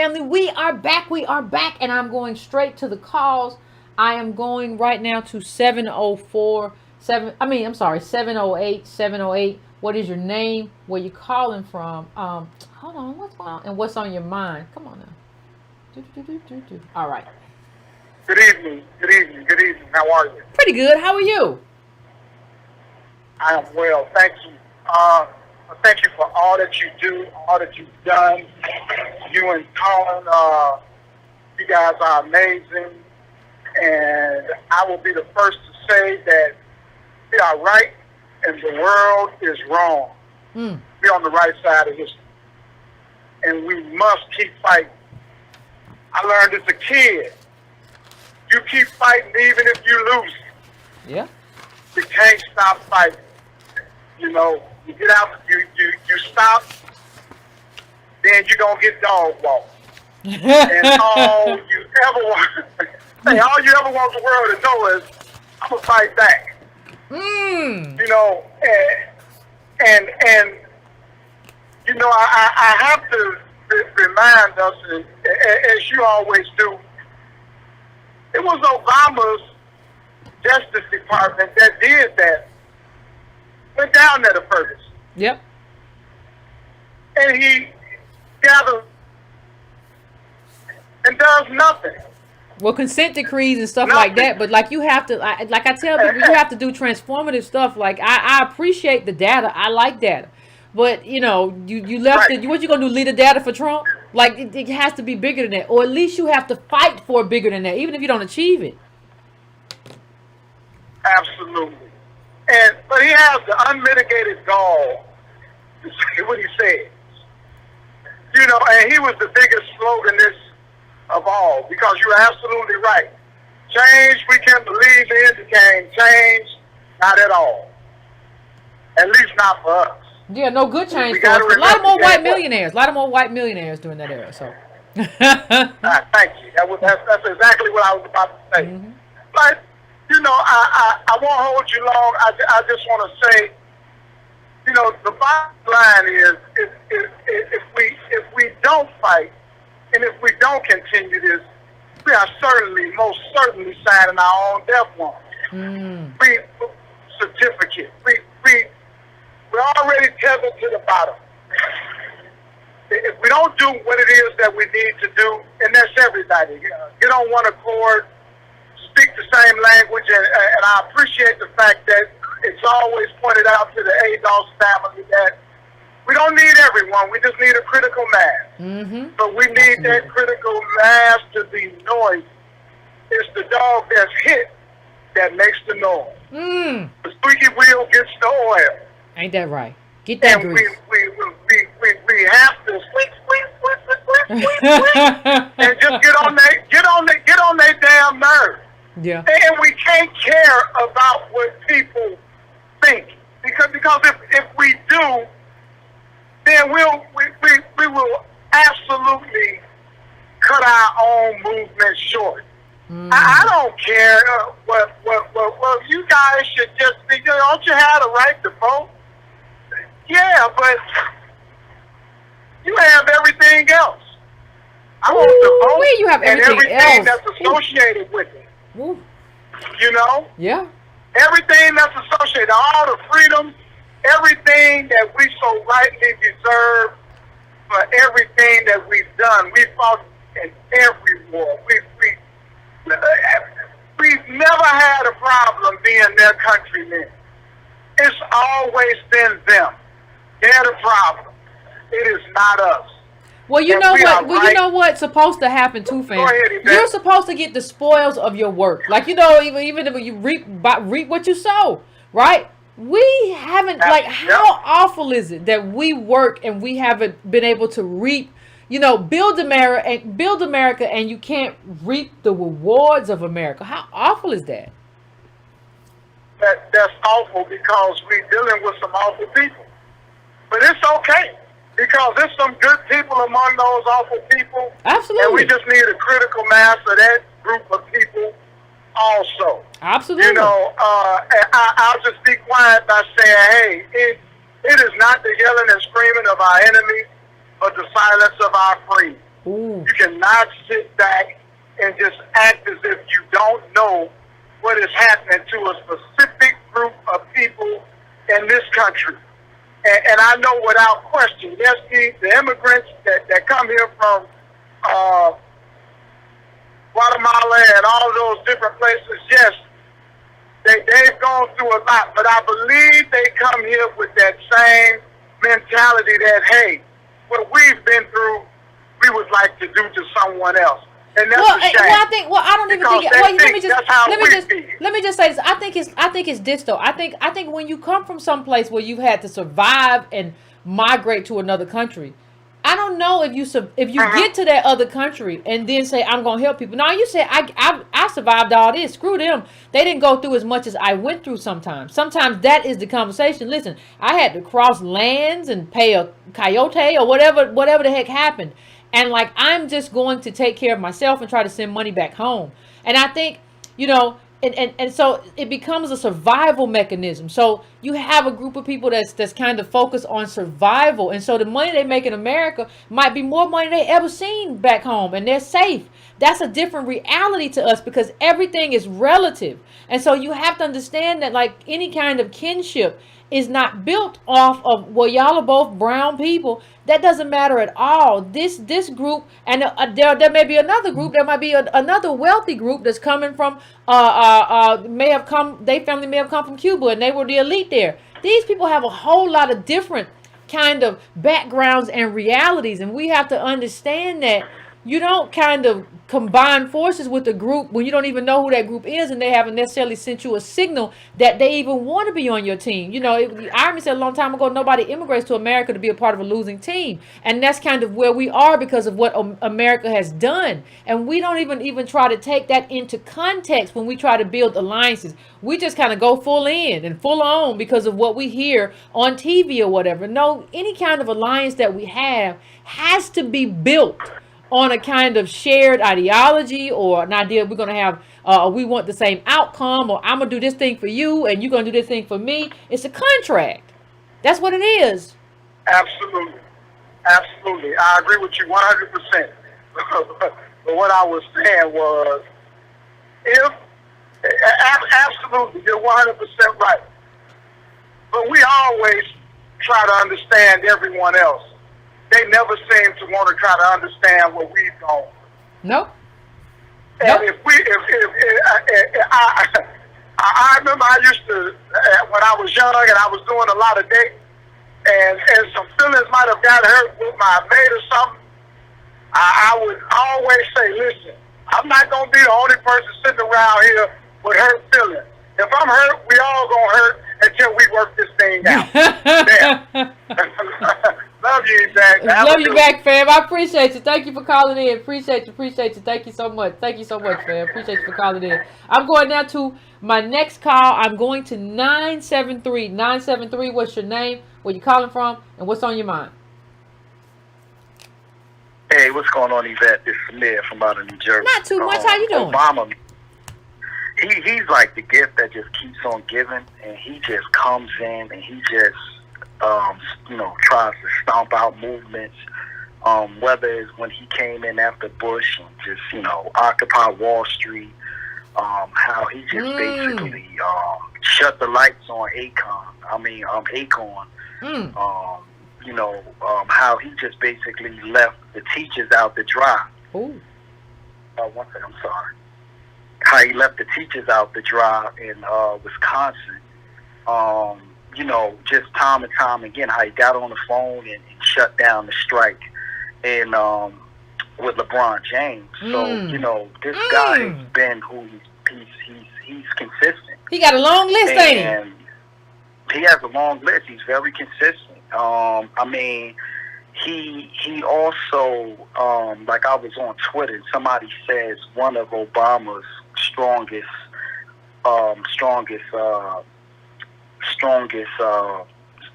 family. We are back. And I'm going straight to the calls. I am going right now to 708. What is your name? Where you calling from? Hold on, what's going on? And what's on your mind? Come on now. All right. Good evening. How are you? Pretty good. How are you? I am well. Thank you. Thank you for all that you do, all that you've done. You and Colin, you guys are amazing. And I will be the first to say that we are right and the world is wrong. We're on the right side of history. And we must keep fighting. I learned as a kid, you keep fighting even if you lose. Yeah. You can't stop fighting. You know, you get out, you stop, then you're going to get dog walked. And all you ever want the world to know is, I'm going to fight back. You know, and you know, I have to remind us, as you always do, it was Obama's Justice Department that did that. Went down there to Ferguson. Yep. And he gathers and does nothing. Well, consent decrees and stuff like that, but like you have to, like I tell people, you have to do transformative stuff. Like I appreciate the data, I like data, but you know, you left it. What you gonna do? Lead the data for Trump? Like it has to be bigger than that, or at least you have to fight for bigger than that, even if you don't achieve it. Absolutely. But he has the unmitigated gall to say what he says. You know, and he was the biggest sloganist of all, because you're absolutely right. Change we can believe in became change not at all. At least not for us. Yeah, no good change for us. A lot more white millionaires. During that era. So. Thank you. That's exactly what I was about to say. But you know, I won't hold you long. I just want to say, you know, the bottom line is if we don't fight and if we don't continue this, we are most certainly signing our own death warrant. Free certificate. We're already tethered to the bottom. If we don't do what it is that we need to do, and that's everybody, get on one accord, speak the same language, and I appreciate the fact that it's always pointed out to the ADOS family that we don't need everyone, we just need a critical mass. But we need that critical mass to be noisy. It's the dog that's hit that makes the noise. The squeaky wheel gets the oil. Ain't that right? Get that and grease. We have to squeak, and just get on their damn nerves. Yeah. And we can't care about what people think, because if we do, then we will absolutely cut our own movement short. I don't care what you guys should just be. Don't you have the right to vote? Yeah, but you have everything else. I want to vote. Where you have everything else? That's associated with it. Ooh. You know? Yeah. Everything that's associated, all the freedoms, everything that we so rightly deserve for everything that we've done. We fought in every war. We've never had a problem being their countrymen. It's always been them. They're the problem. It is not us. Well, you know what? Well, you know what's supposed to happen too, fam. You're supposed to get the spoils of your work. Like, you know, even if you reap what you sow, right? We haven't, like, how awful is it that we work and we haven't been able to reap, you know, build America, and you can't reap the rewards of America? How awful is that? That's awful, because we're dealing with some awful people. But it's okay, because there's some good people among those awful people. Absolutely. And we just need a critical mass of that group of people also. Absolutely. You know, I'll just be quiet by saying, hey, it is not the yelling and screaming of our enemies, but the silence of our friends. Ooh. You cannot sit back and just act as if you don't know what is happening to a specific group of people in this country. And I know without question, yes, the immigrants that come here from Guatemala and all of those different places, yes, they've gone through a lot, but I believe they come here with that same mentality that, hey, what we've been through, we would like to do to someone else. And that's a shame. Well, I don't even think. Well, let me just say this. I think it's this though. I think when you come from some place where you've had to survive and migrate to another country, I don't know if you get to that other country and then say I'm gonna help people. Now you say I survived all this. Screw them. They didn't go through as much as I went through. Sometimes that is the conversation. Listen, I had to cross lands and pay a coyote or whatever the heck happened. And like, I'm just going to take care of myself and try to send money back home. And I think, and so it becomes a survival mechanism. So you have a group of people that's kind of focused on survival. And so the money they make in America might be more money they ever seen back home, and they're safe. That's a different reality to us because everything is relative. And so you have to understand that like any kind of kinship is not built off of, well, y'all are both brown people. That doesn't matter at all. This group, and there may be another group. There might be another wealthy group that's coming from, their family may have come from Cuba and they were the elite there. These people have a whole lot of different kind of backgrounds and realities, and we have to understand that you don't kind of combine forces with a group when you don't even know who that group is and they haven't necessarily sent you a signal that they even want to be on your team. Irony said a long time ago, nobody immigrates to America to be a part of a losing team. And that's kind of where we are because of what America has done. And we don't even try to take that into context when we try to build alliances. We just kind of go full in and full on because of what we hear on TV or whatever. No, any kind of alliance that we have has to be built on a kind of shared ideology or an idea we're going to have, we want the same outcome, or I'm going to do this thing for you and you're going to do this thing for me. It's a contract. That's what it is. Absolutely. Absolutely. I agree with you 100%. But what I was saying was, absolutely, you're 100% right. But we always try to understand everyone else. They never seem to want to try to understand what we've gone. Nope. And if I remember I used to, when I was young and I was doing a lot of dating, and some feelings might have got hurt with my mate or something, I would always say, listen, I'm not going to be the only person sitting around here with hurt feelings. If I'm hurt, we all going to hurt until we work this thing out. Love you, Zach. Love you back, fam. I appreciate you. Thank you for calling in. Appreciate you. Thank you so much. Thank you so much, fam. Appreciate you for calling in. I'm going now to my next call. I'm going to 973. 973, what's your name? Where you calling from? And what's on your mind? Hey, what's going on, Yvette? This is Samir from out of New Jersey. Not too much. How you doing? Obama, he's like the gift that just keeps on giving, and he just comes in and he just tries to stomp out movements, whether it's when he came in after Bush and just, occupy Wall Street, how he just basically shut the lights on Acorn, how he just basically left the teachers out to dry. Ooh. One second, I'm sorry. How he left the teachers out to dry in Wisconsin. Just time and time again, how he got on the phone and shut down the strike, and with LeBron James. So this guy has been who he's consistent. He got a long list, ain't he? He has a long list. He's very consistent. He also, like I was on Twitter, somebody says one of Obama's strongest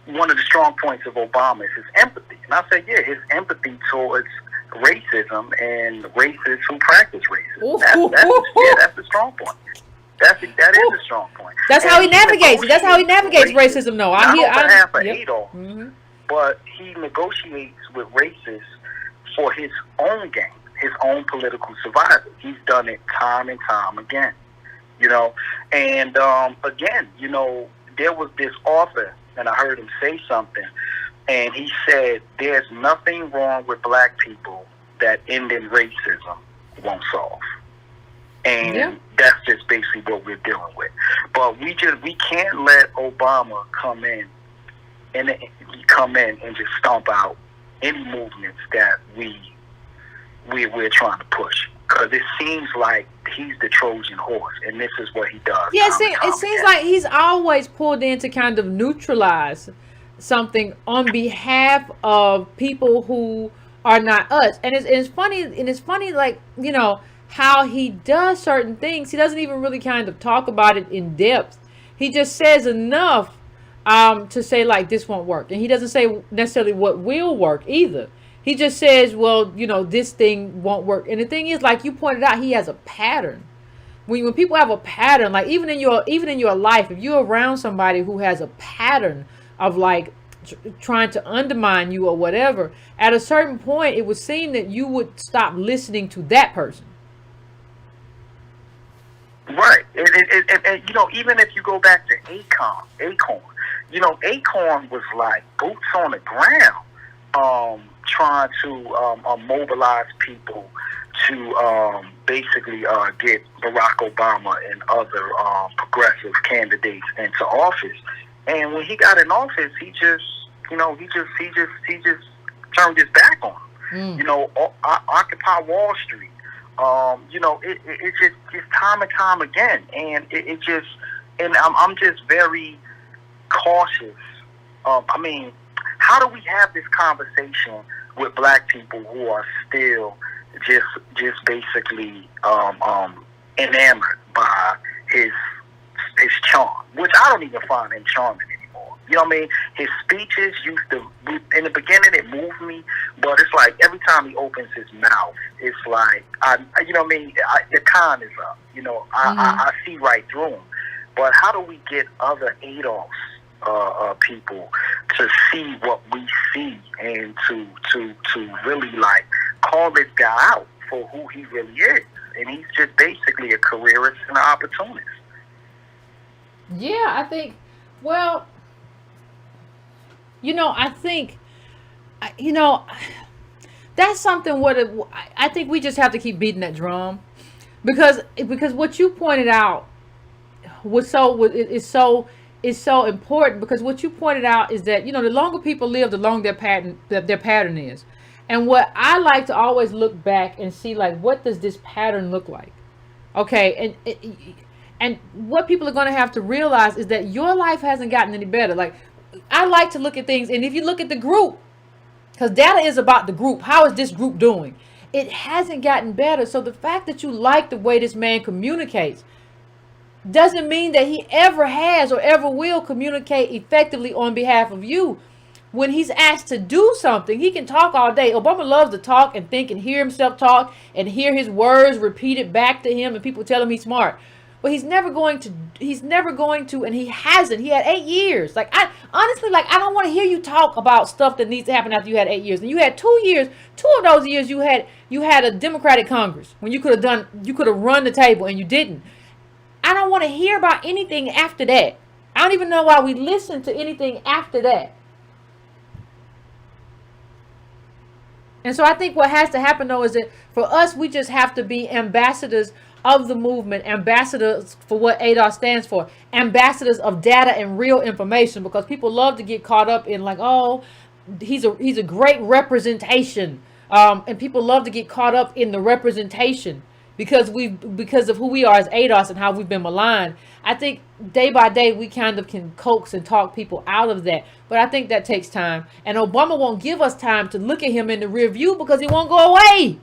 one of the strong points of Obama is his empathy. And I say, yeah, his empathy towards racism and racists who practice racism. That's the strong point. That is a strong point. That's how he navigates. That's how he navigates racism. Not on behalf of Adolf, but he negotiates with racists for his own gain, his own political survival. He's done it time and time again, you know. And again, you know, there was this author, and I heard him say something, and he said, "There's nothing wrong with black people that ending racism won't solve." And that's just basically what we're dealing with. But we can't let Obama come in and just stomp out any movements that we're trying to push, because it seems like he's the Trojan horse, and this is what he does. Yeah, it seems like he's always pulled in to kind of neutralize something on behalf of people who are not us. And it's funny, like, you know, how he does certain things. He doesn't even really kind of talk about it in depth. He just says enough to say, like, this won't work. And he doesn't say necessarily what will work either. He just says, well, you know, this thing won't work. And the thing is, like you pointed out, he has a pattern. When people have a pattern, like even in your life, if you're around somebody who has a pattern of like trying to undermine you or whatever, at a certain point, it would seem that you would stop listening to that person. Right. And you know, even if you go back to Acorn, you know, Acorn was like boots on the ground, trying to mobilize people to basically get Barack Obama and other progressive candidates into office. And when he got in office, he just turned his back on him. You know, Occupy Wall Street. You know, it just time and time again, and I'm just very cautious. I mean, how do we have this conversation with black people who are still just basically enamored by his charm, which I don't even find him charming anymore. You know what I mean? His speeches used to, in the beginning, it moved me, but it's like every time he opens his mouth, it's like, you know what I mean? The con is up. You know, I see right through him. But how do we get other Adolf people to see what we see and to really like call this guy out for who he really is? And he's just basically a careerist and an opportunist. Yeah, I think, well, you know, I think, you know, that's something I think we just have to keep beating that drum, because what you pointed out is so important, because what you pointed out is that, you know, the longer people live, the longer their pattern is. And what I like to always look back and see, like, what does this pattern look like? Okay, and what people are going to have to realize is that your life hasn't gotten any better. Like, I like to look at things, and if you look at the group, because data is about the group, how is this group doing? It hasn't gotten better. So the fact that you like the way this man communicates doesn't mean that he ever has or ever will communicate effectively on behalf of you. When he's asked to do something, he can talk all day. Obama loves to talk and think and hear himself talk and hear his words repeated back to him, and people tell him he's smart. But he's never going to, and he hasn't. He had 8 years. Like, I honestly, like, I don't want to hear you talk about stuff that needs to happen after you had 8 years. And you had 2 years. 2 of those years you had a Democratic Congress when you could have run the table, and you didn't. I don't want to hear about anything after that. I don't even know why we listen to anything after that. And so I think what has to happen, though, is that for us, we just have to be ambassadors of the movement, ambassadors for what ADOS stands for, ambassadors of data and real information, because people love to get caught up in, like, oh, he's a great representation, and people love to get caught up in the representation because of who we are as ADOS and how we've been maligned. I think day by day we kind of can coax and talk people out of that, but I think that takes time, and Obama won't give us time to look at him in the rear view because he won't go away.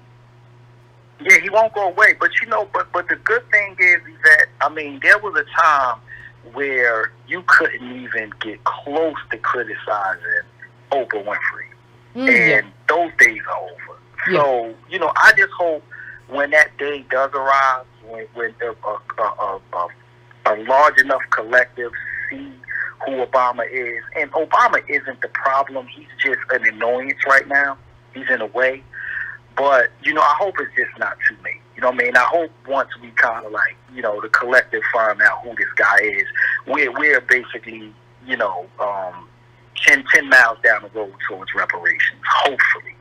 Yeah, he won't go away. But you know, but the good thing is that, I mean, there was a time where you couldn't even get close to criticizing Oprah Winfrey, and those days are over. Yeah. So, you know, I just hope when that day does arrive, when a large enough collective see who Obama is, and Obama isn't the problem, he's just an annoyance right now. He's in a way. But, I hope it's just not too late. You know what I mean? I hope once we kind of like, the collective find out who this guy is, we're basically, 10 miles down the road towards reparations, hopefully.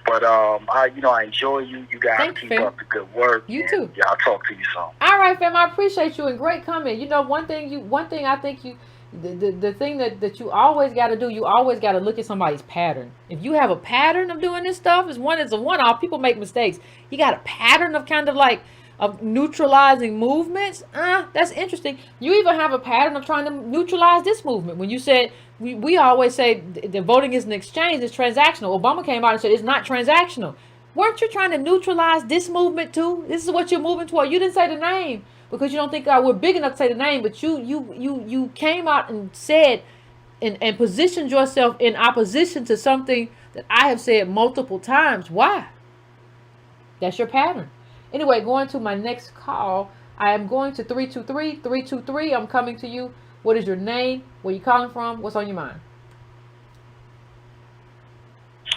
But, I enjoy you. You guys keep up the good work. You too. Yeah, I'll talk to you soon. All right, fam. I appreciate you and great comment. One thing I think the thing that you always got to do, you always got to look at somebody's pattern. If you have a pattern of doing this stuff, it's a one-off. People make mistakes. You got a pattern of kind of like of neutralizing movements. That's interesting. You even have a pattern of trying to neutralize this movement. When you said we always say the voting is an exchange, it's transactional. Obama came out and said it's not transactional. Weren't you trying to neutralize this movement too? This is what you're moving toward. You didn't say the name because you don't think we're big enough to say the name, but you came out and said and positioned yourself in opposition to something that I have said multiple times. Why? That's your pattern. Anyway, going to my next call. I am going to 323. I'm coming to you. What is your name? Where you calling from? What's on your mind?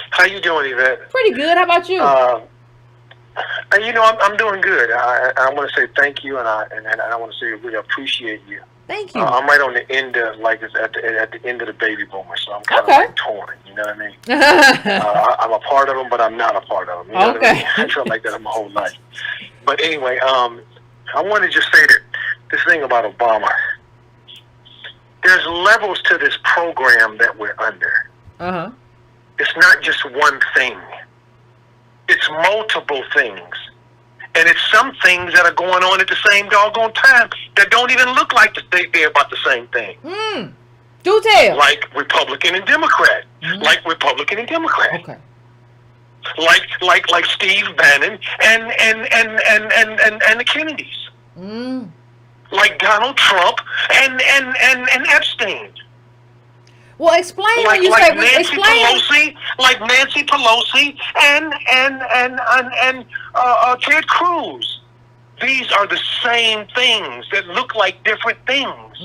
How you doing, Yvette? Pretty good. How about you? I'm doing good. I want to say thank you, and I want to say I really appreciate you. Thank you. I'm right on the end of it's at the end of the baby boomer, so I'm kind of like torn. You know what I mean? I'm a part of them, but I'm not a part of them. You know what I mean? I felt like that my whole life. But anyway, I want to just say that this thing about Obama. There's levels to this program that we're under. It's not just one thing. It's multiple things. And it's some things that are going on at the same doggone time that don't even look like they're about the same thing. Do tell. Like Republican and Democrat. Like Republican and Democrat. Okay. Like Steve Bannon and the Kennedys. Like Donald Trump and Epstein. Well, explain when you say Pelosi, like Nancy Pelosi and Ted Cruz. These are the same things that look like different things.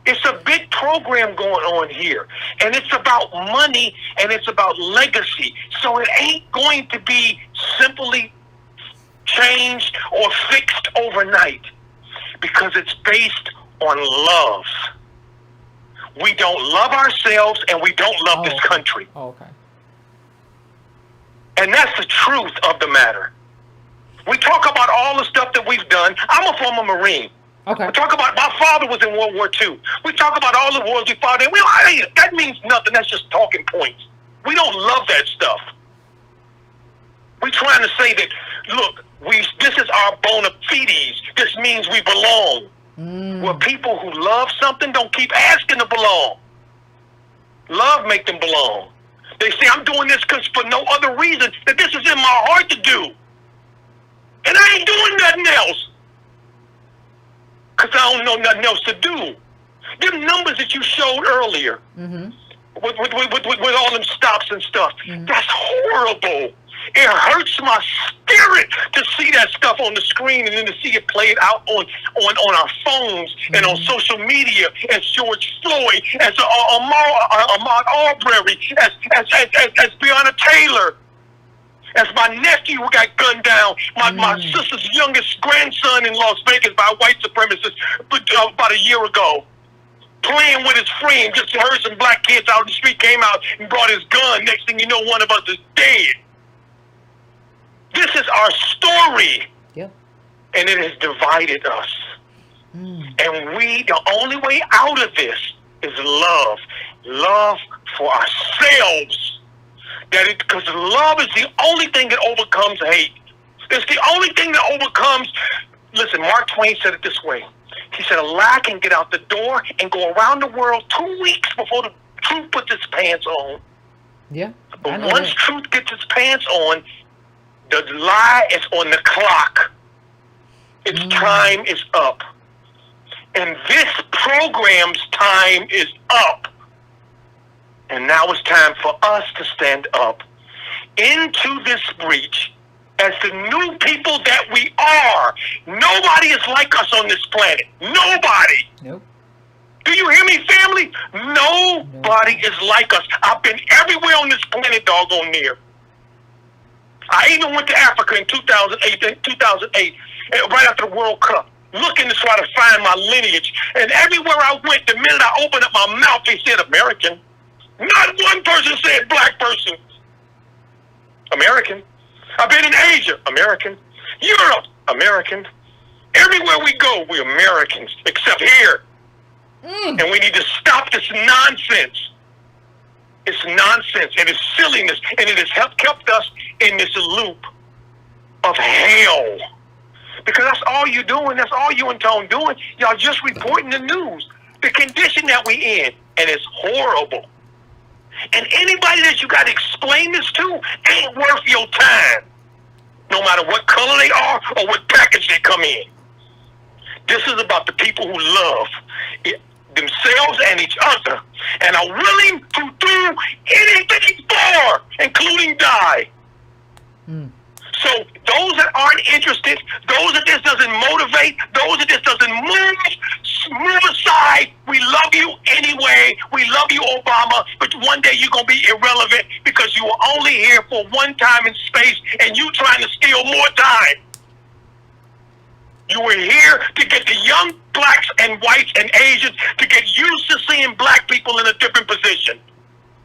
It's a big program going on here, and it's about money and it's about legacy. So it ain't going to be simply changed or fixed overnight because it's based on love. We don't love ourselves and we don't love this country. Okay. And that's the truth of the matter. We talk about all the stuff that we've done. I'm a former Marine. Okay. We talk about my father was in World War II. We talk about all the wars we fought in. That means nothing. That's just talking points. We don't love that stuff. We're trying to say that, look, this is our bona fides. This means we belong. Well, people who love something don't keep asking to belong. Love make them belong. They say, I'm doing this because for no other reason that this is in my heart to do. And I ain't doing nothing else. Because I don't know nothing else to do. Them numbers that you showed earlier, with all them stops and stuff, that's horrible. It hurts my spirit to see that stuff on the screen and then to see it played out on our phones and on social media as George Floyd, as Ahmaud Arbery, as Breonna Taylor, as my nephew who got gunned down, my sister's youngest grandson in Las Vegas by a white supremacist about a year ago. Playing with his friend, just heard some black kids out in the street, came out and brought his gun. Next thing you know, one of us is dead. This is our story. Yep. And it has divided us. And the only way out of this is love. Love for ourselves. Because love is the only thing that overcomes hate. It's the only thing that overcomes. Listen, Mark Twain said it this way. He said, a lie can get out the door and go around the world 2 weeks before the truth puts its pants on. Yeah. But once truth gets its pants on, the lie is on the clock. Its time is up. And this program's time is up. And now it's time for us to stand up into this breach as the new people that we are. Nobody is like us on this planet. Nobody. Nope. Do you hear me, family? Nobody is like us. I've been everywhere on this planet, doggone near. I even went to Africa in 2008, right after the World Cup, looking to try to find my lineage. And everywhere I went, the minute I opened up my mouth, they said American. Not one person said black person. American. I've been in Asia. American. Europe. American. Everywhere we go, we're Americans, except here. And we need to stop this nonsense. It's nonsense. It is silliness. And it has kept us in this loop of hell. Because that's all you're doing. That's all you and Tone doing. Y'all just reporting the news. The condition that we in. And it's horrible. And anybody that you got to explain this to ain't worth your time. No matter what color they are or what package they come in. This is about the people who love themselves and each other and are willing to do anything for, including die. So those that aren't interested, those that this doesn't motivate, those that this doesn't move aside. We love you anyway. We love you, Obama, but one day you're going to be irrelevant because you were only here for one time in space and you trying to steal more time. You were here to get the young blacks and whites and Asians to get used to seeing black people in a different position.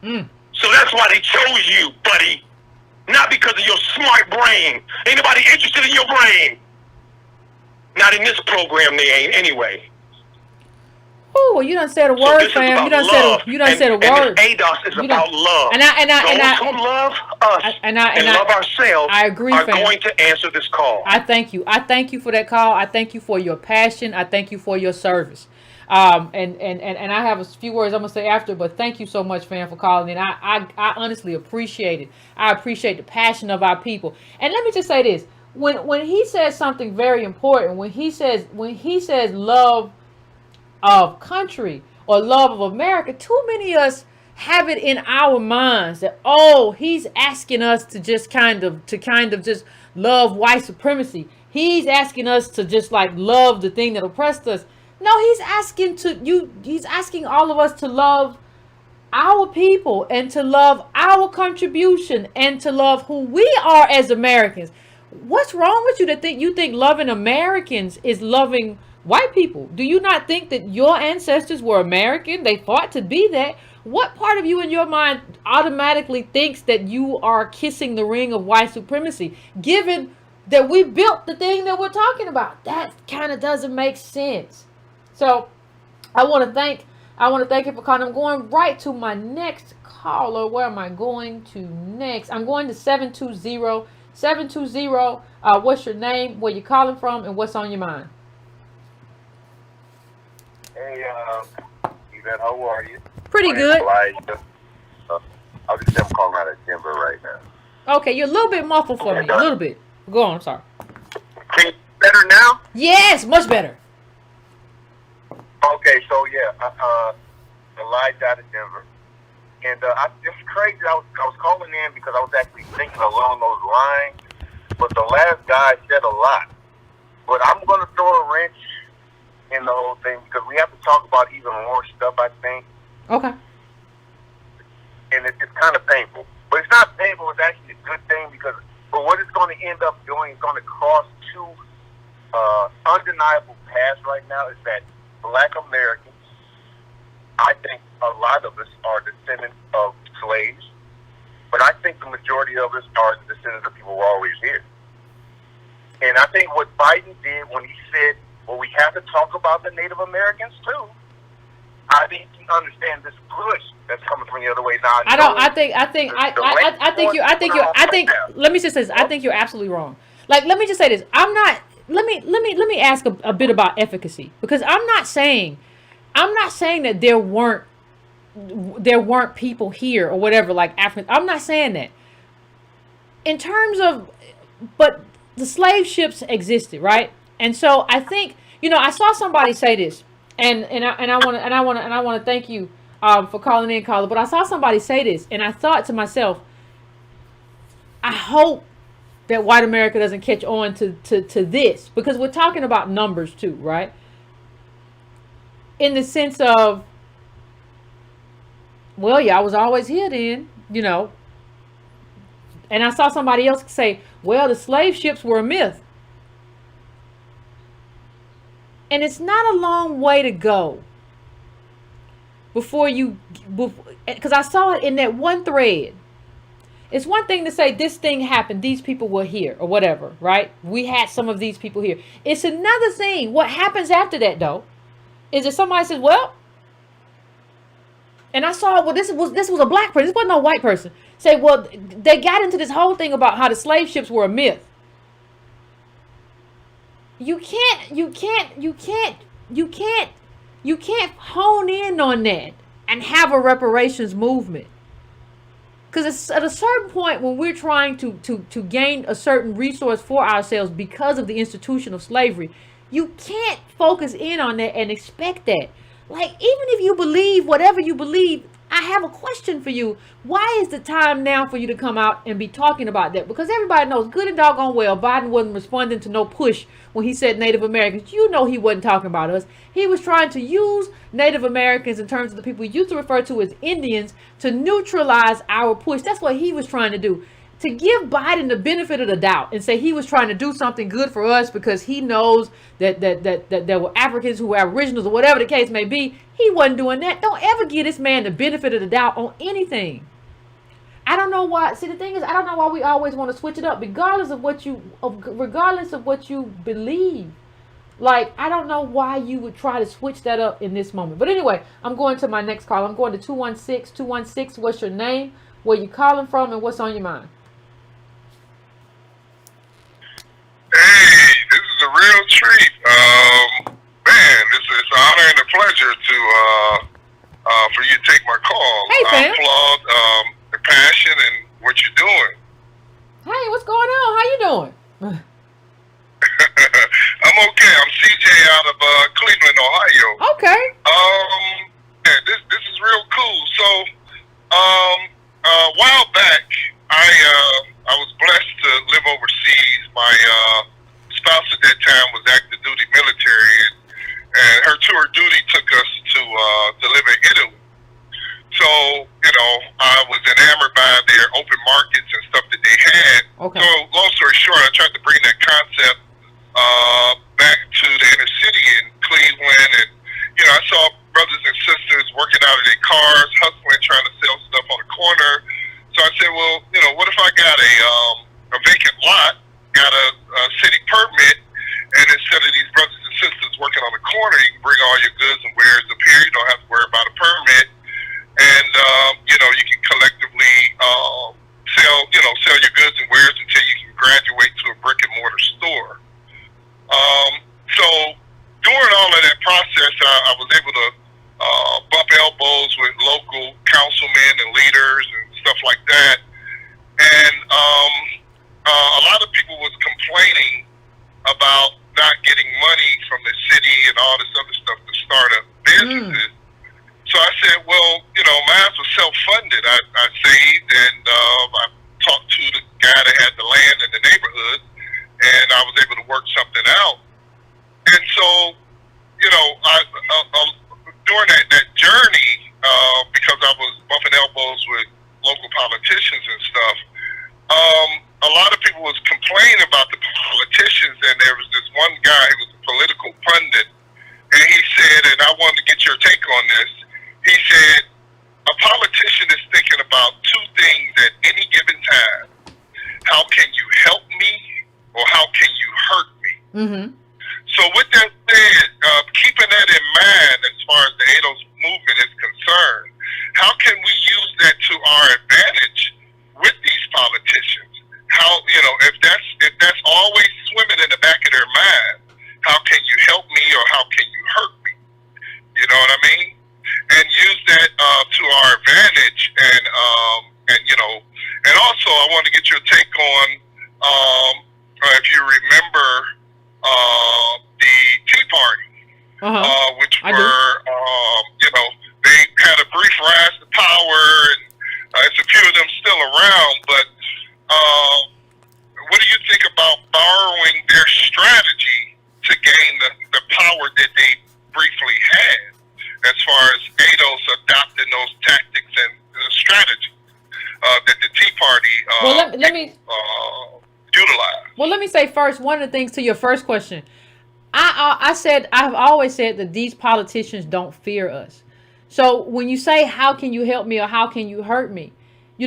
So that's why they chose you, buddy. Not because of your smart brain. Ain't nobody interested in your brain. Not in this program, they ain't anyway. Oh, well, you done said a word, fam. You done said a word. And ADOS is about love. Those who love us and love ourselves I agree, are fam. going to answer this call. I thank you. I thank you for that call. I thank you for your passion. I thank you for your service. And I have a few words I'm gonna say after, but thank you so much, fam, for calling in. I honestly appreciate it. I appreciate the passion of our people. And let me just say this: when he says something very important, when he says love of country or love of America, too many of us have it in our minds that, oh, he's asking us to just kind of just love white supremacy. He's asking us to just like love the thing that oppressed us. No, he's asking all of us to love our people and to love our contribution and to love who we are as Americans. What's wrong with you that you think loving Americans is loving white people? Do you not think that your ancestors were American? They fought to be that. What part of you in your mind automatically thinks that you are kissing the ring of white supremacy, given that we built the thing that we're talking about? That kind of doesn't make sense. So I want to thank you for calling. I'm going right to my next caller. Where am I going to next? I'm going to 720. 720. What's your name? Where you calling from? And what's on your mind? Hey, Yvette, how are you? Pretty good. I'll just say I'm calling out of Denver right now. Okay, you're a little bit muffled for me. A little bit. Go on. I'm sorry. Can you better now? Yes, much better. Okay, so yeah, Elijah out of Denver, and it's crazy. I was calling in because I was actually thinking along those lines, but the last guy said a lot. But I'm going to throw a wrench in the whole thing because we have to talk about even more stuff, I think. Okay. And it's kind of painful, but it's not painful. It's actually a good thing because, but what it's going to end up doing is going to cross two undeniable paths right now. Is that Black Americans, I think a lot of us are descendants of slaves, but I think the majority of us are the descendants of people who were always here. And I think what Biden did when he said, well, we have to talk about the Native Americans too, I think he understands this push that's coming from the other way now. Let me just say this. I think you're absolutely wrong. Like, let me just say this. Let me ask a bit about efficacy, because I'm not saying that there weren't people here or whatever, like Africans. I'm not saying that. In terms of, but the slave ships existed, right? And so I think, I saw somebody say this, and I want to thank you for calling in, caller. But I saw somebody say this, and I thought to myself, I hope that white America doesn't catch on to this, because we're talking about numbers too, right? In the sense of, well, yeah, I was always here then, And I saw somebody else say, well, the slave ships were a myth. And it's not a long way to go before you, because I saw it in that one thread. It's one thing to say this thing happened, these people were here, or whatever, right? We had some of these people here. It's another thing. What happens after that, though, is that somebody says, well, and I saw, well, this was a black person. This wasn't no white person. Say, well, they got into this whole thing about how the slave ships were a myth. You can't hone in on that and have a reparations movement. Because it's at a certain point when we're trying to gain a certain resource for ourselves because of the institution of slavery, you can't focus in on that and expect that. Like, even if you believe whatever you believe, I have a question for you. Why is the time now for you to come out and be talking about that? Because everybody knows good and doggone well Biden wasn't responding to no push when he said Native Americans. You know he wasn't talking about us. He was trying to use Native Americans in terms of the people we used to refer to as Indians to neutralize our push. That's what he was trying to do. To give Biden the benefit of the doubt and say he was trying to do something good for us because he knows that there were Africans who were Aboriginals or whatever the case may be, he wasn't doing that. Don't ever give this man the benefit of the doubt on anything. I don't know why. See, the thing is, I don't know why we always want to switch it up, regardless of what you believe. Like, I don't know why you would try to switch that up in this moment. But anyway, I'm going to my next call. I'm going to 216. What's your name? Where you calling from, and what's on your mind? Hey, this is a real treat. Man, it's an honor and a pleasure to for you to take my call. Hey, fam. I applaud the passion and what you're doing. Hey, what's going on? How you doing? I'm okay. I'm CJ out of Cleveland, Ohio. Okay. Yeah, this is real cool. So, a while back, I was blessed to live overseas. My spouse at that time was active duty military, and her tour of duty took us to live in Italy. So, I was enamored by their open markets and stuff that they had. Okay. So, long story short, I tried to bring that concept back to the inner city in Cleveland, and I saw brothers and sisters working out of their cars, hustling, trying to sell stuff on the corner. So I said, well, what if I got a vacant lot, got a city permit, and instead of these brothers and sisters working on the corner, you can bring all your goods and wares up here. You don't have to worry about a permit, and you can collectively sell your goods and wares until you can graduate to a brick and mortar store. So during all of that process, I was able to bump elbows with local councilmen and leaders and stuff like that. And a lot of people was complaining about not getting money from the city and all this other stuff to start up businesses. So I said, well, mine was self-funded. I saved, and I talked to the guy that had the land in the neighborhood, and I was able to work something out. And so, during that journey, because I was bumping elbows with local politicians and stuff, a lot of people was complaining about the politicians, and there was this one guy who was a political pundit, and he said, and I wanted to get your take on this, he said, a politician is thinking about two things at any given time. How can you help me, or how can you hurt me? Mm-hmm. So with that said, keeping that in mind as far as the ADOS movement is concerned, how can we use that to our advantage with these politicians? How, if that's always swimming in the back of their mind, how can you help me or how can you hurt me? You know what I mean? And use that to our advantage, and also I want to get your take on if you remember the Tea Party, which were they had a brief rise to power, and there's a few of them still around. But what do you think about borrowing their strategy to gain the power that they briefly had, as far as ADOS adopting those tactics and strategies that the Tea Party let me utilize. Well, let me say first, one of the things to your first question, I've always said that these politicians don't fear us. So when you say, how can you help me or how can you hurt me? We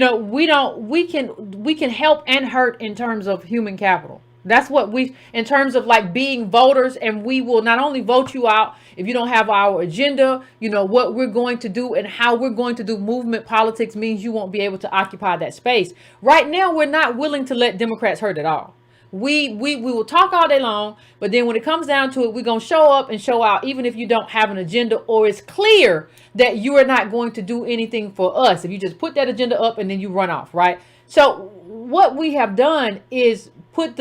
can help and hurt in terms of human capital. That's what in terms of like being voters, and we will not only vote you out if you don't have our agenda, what we're going to do and how we're going to do movement politics means you won't be able to occupy that space. Right now, we're not willing to let Democrats hurt at all. We will talk all day long, but then when it comes down to it, we're going to show up and show out, even if you don't have an agenda or it's clear that you are not going to do anything for us. If you just put that agenda up and then you run off, right? So what we have done is put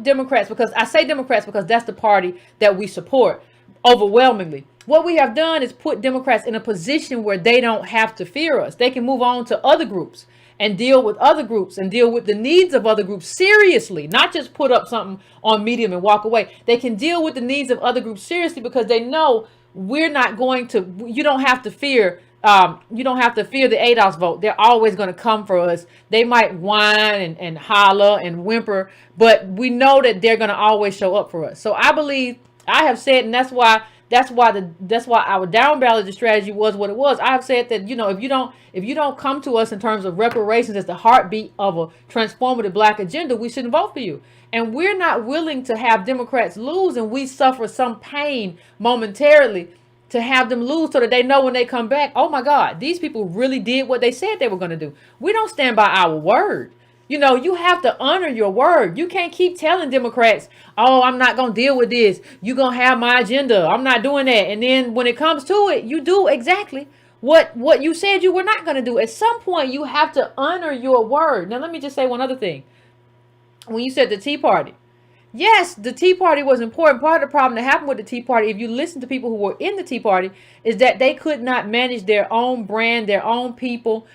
Democrats, because I say Democrats because that's the party that we support overwhelmingly. What we have done is put Democrats in a position where they don't have to fear us. They can move on to other groups and deal with other groups and deal with the needs of other groups seriously, not just put up something on Medium and walk away. They can deal with the needs of other groups seriously because they know we're not going to, you don't have to fear the ADOS vote. They're always going to come for us. They might whine and holler and whimper, but we know that they're going to always show up for us. So I believe, I have said, and that's why our down ballot strategy was what it was. I have said that, if you don't come to us in terms of reparations as the heartbeat of a transformative black agenda, we shouldn't vote for you. And we're not willing to have Democrats lose, and we suffer some pain momentarily to have them lose so that they know when they come back, oh my God, these people really did what they said they were going to do. We don't stand by our word. You have to honor your word. You can't keep telling Democrats, oh, I'm not going to deal with this. You're going to have my agenda. I'm not doing that. And then when it comes to it, you do exactly what you said you were not going to do. At some point, you have to honor your word. Now, let me just say one other thing. When you said the Tea Party, yes, the Tea Party was important. Part of the problem that happened with the Tea Party, if you listen to people who were in the Tea Party, is that they could not manage their own brand, their own people,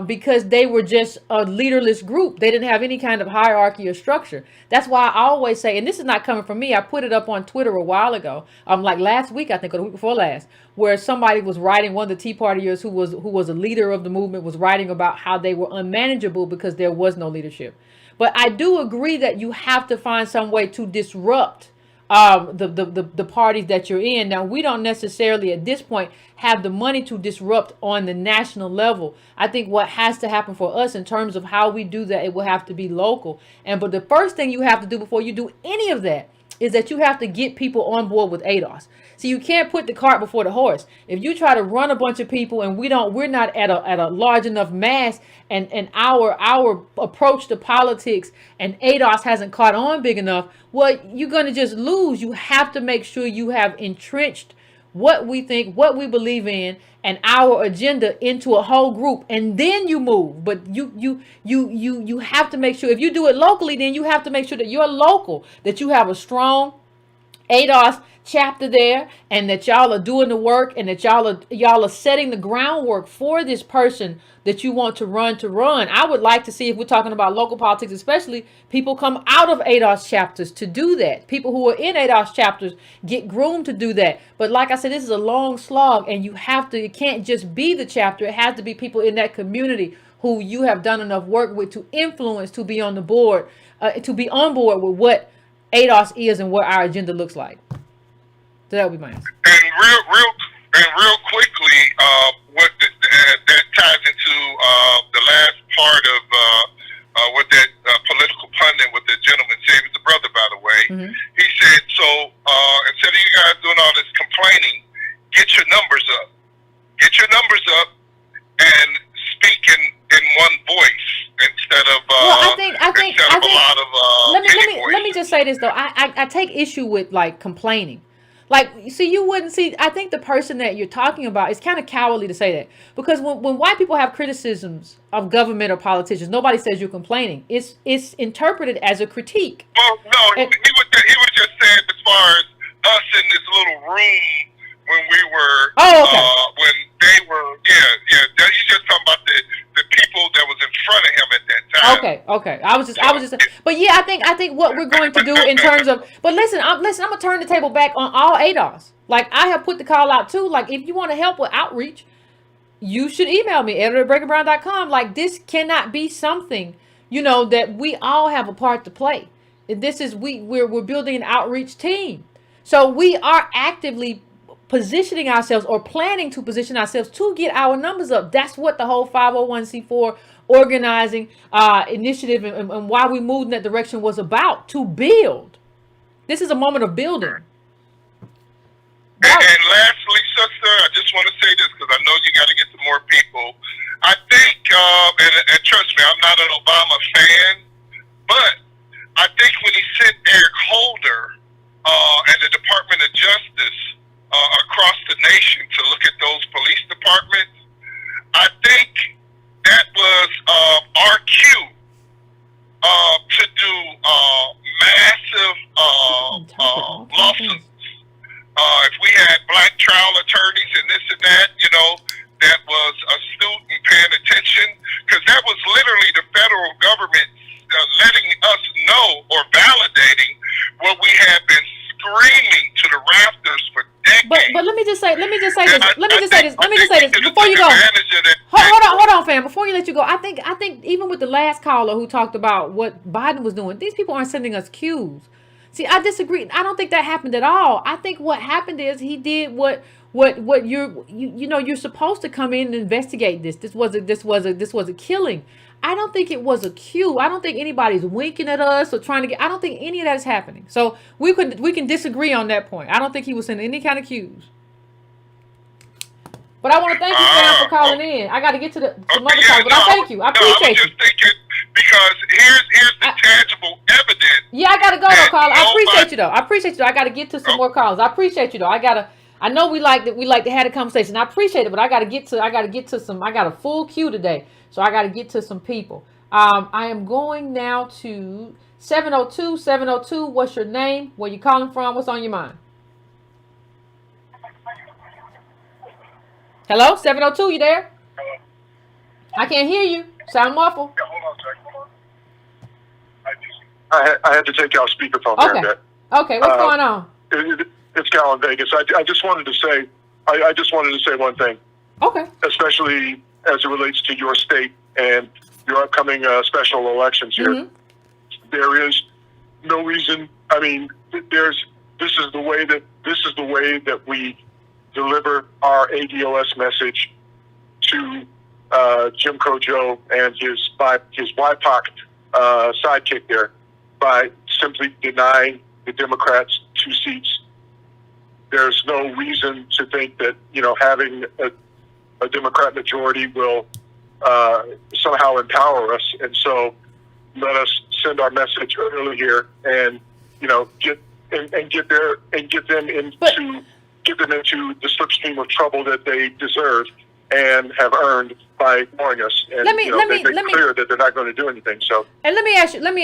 because they were just a leaderless group. They didn't have any kind of hierarchy or structure. That's why I always say, and this is not coming from me, I put it up on Twitter a while ago, like last week, I think, or the week before last, where somebody was writing, one of the Tea Partiers who was a leader of the movement was writing about how they were unmanageable because there was no leadership. But I do agree that you have to find some way to disrupt the parties that you're in. Now, we don't necessarily at this point have the money to disrupt on the national level. I think what has to happen for us in terms of how we do that, it will have to be local. But the first thing you have to do before you do any of that is that you have to get people on board with ADOS. So you can't put the cart before the horse. If you try to run a bunch of people and we're not at a large enough mass, and our approach to politics and ADOS hasn't caught on big enough, well, you're going to just lose. You have to make sure you have entrenched what we think, what we believe in, and our agenda into a whole group, and then you move. But you have to make sure, if you do it locally, then you have to make sure that you're local, that you have a strong ADOS chapter there, and that y'all are doing the work, and that y'all are setting the groundwork for this person that you want to run. I would like to see, if we're talking about local politics especially, people come out of ADOS chapters to do that. People who are in ADOS chapters get groomed to do that. But like I said, this is a long slog, and it can't just be the chapter. It has to be people in that community who you have done enough work with to influence, to be on the board, to be on board with what ADOS is and what our agenda looks like. So that would be mine. And real quickly, that ties into the last part of what that political pundit, what the gentleman said, was the brother, by the way. Mm-hmm. He said, so instead of you guys doing all this complaining, get your numbers up. Get your numbers up and speak in one voice instead of a lot of let me just say this though. I take issue with like complaining. Like, see, you wouldn't see, I think the person that you're talking about, is kind of cowardly to say that. Because when white people have criticisms of government or politicians, nobody says you're complaining. It's interpreted as a critique. Well, no, he was just saying as far as us in this little room when we were, when they were, he's just talking about the people that was in front of him at that time. Okay. I was just, but yeah, I think what we're going to do in terms of, but listen, I'm going to turn the table back on all ADOS. Like, I have put the call out too. Like, if you want to help with outreach, you should email me, editor@breakingbrown.com. Like, this cannot be something that we all have a part to play. This is we're building an outreach team. So we are actively positioning ourselves or planning to position ourselves to get our numbers up. That's what the whole 501c4 organizing initiative and why we moved in that direction was about, to build. This is a moment of building. And lastly, sister, I just want to say this because I know you got to get to more people. I think, and trust me, I'm not an Obama fan, but I think when he sent Eric Holder and the Department of Justice across the nation to look at those police departments, I think that was our cue to do massive lawsuits. If we had black trial attorneys and this and that, that was astute and paying attention, because that was literally the federal government letting us know or validating what we have been screaming to the rafters for decades. But let me just say this before you go. Hold on, fam. Before you let you go, I think even with the last caller who talked about what Biden was doing, these people aren't sending us cues. See, I disagree. I don't think that happened at all. I think what happened is he did what you're supposed to come in and investigate this. This was a killing. I don't think it was a cue. I don't think anybody's winking at us or trying to get. I don't think any of that is happening. So we can disagree on that point. I don't think he was sending any kind of cues. But I want to thank you, Sam, for calling in. I got to get to some other calls, but I thank you. I appreciate you. Because here's the tangible evidence. Yeah, I gotta go though, caller. I appreciate you though. I gotta get to some more calls. I appreciate you though. I know we like to have a conversation. I appreciate it, but I gotta get to some. I got a full queue today, so I gotta get to some people. I am going now to 702. What's your name? Where you calling from? What's on your mind? Hello, 702. You there? I can't hear you. Sound muffled. Yeah, hold on a second. I had to take out speakerphone there a bit. Okay, what's going on? It's Cal in Vegas. I just wanted to say one thing. Okay. Especially as it relates to your state and your upcoming special elections here. Mm-hmm. There is no reason. I mean, this is the way that we deliver our ADOS message to Jim Crow Joe and his BIPOC sidekick there, by simply denying the Democrats 2 seats. There's no reason to think that having a Democrat majority will somehow empower us, and so let us send our message early here and get them into the slipstream of trouble that they deserve and have earned by ignoring us, and they make it clear that they're not going to do anything. So, and let me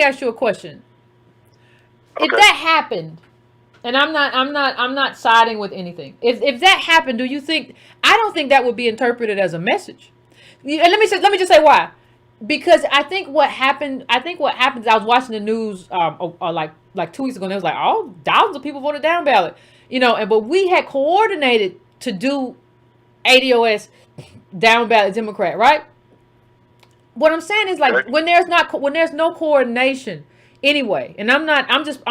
ask you a question. Okay. If that happened, and I'm not siding with anything. If that happened, do you think? I don't think that would be interpreted as a message. And let me just say why. Because I think what happened. I was watching the news like 2 weeks ago, and it was like, thousands of people voted down ballot. But we had coordinated to do ADOS down ballot Democrat, right? What I'm saying is, like, when there's no coordination anyway, and I'm just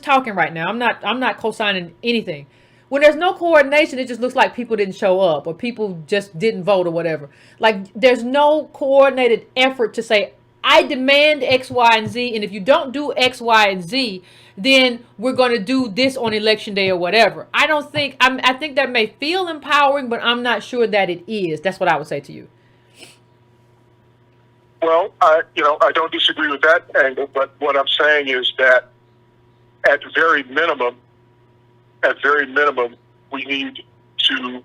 talking right now. I'm not co-signing anything. When there's no coordination, it just looks like people didn't show up or people just didn't vote or whatever. Like, there's no coordinated effort to say, I demand X, Y, and Z, and if you don't do X, Y, and Z, then we're going to do this on election day or whatever. I think that may feel empowering, but I'm not sure that it is. That's what I would say to you. Well, I don't disagree with that angle, but what I'm saying is that at very minimum, we need to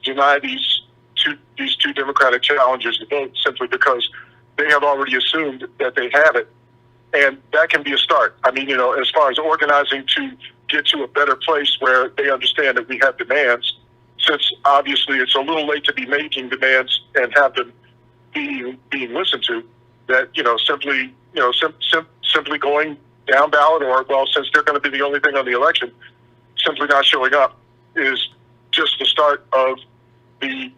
deny these two Democratic challengers the vote, simply because they have already assumed that they have it. And that can be a start. I mean, as far as organizing to get to a better place where they understand that we have demands, since obviously it's a little late to be making demands and have them being listened to, that, simply going down ballot, or, well, since they're going to be the only thing on the election, simply not showing up is just the start of the,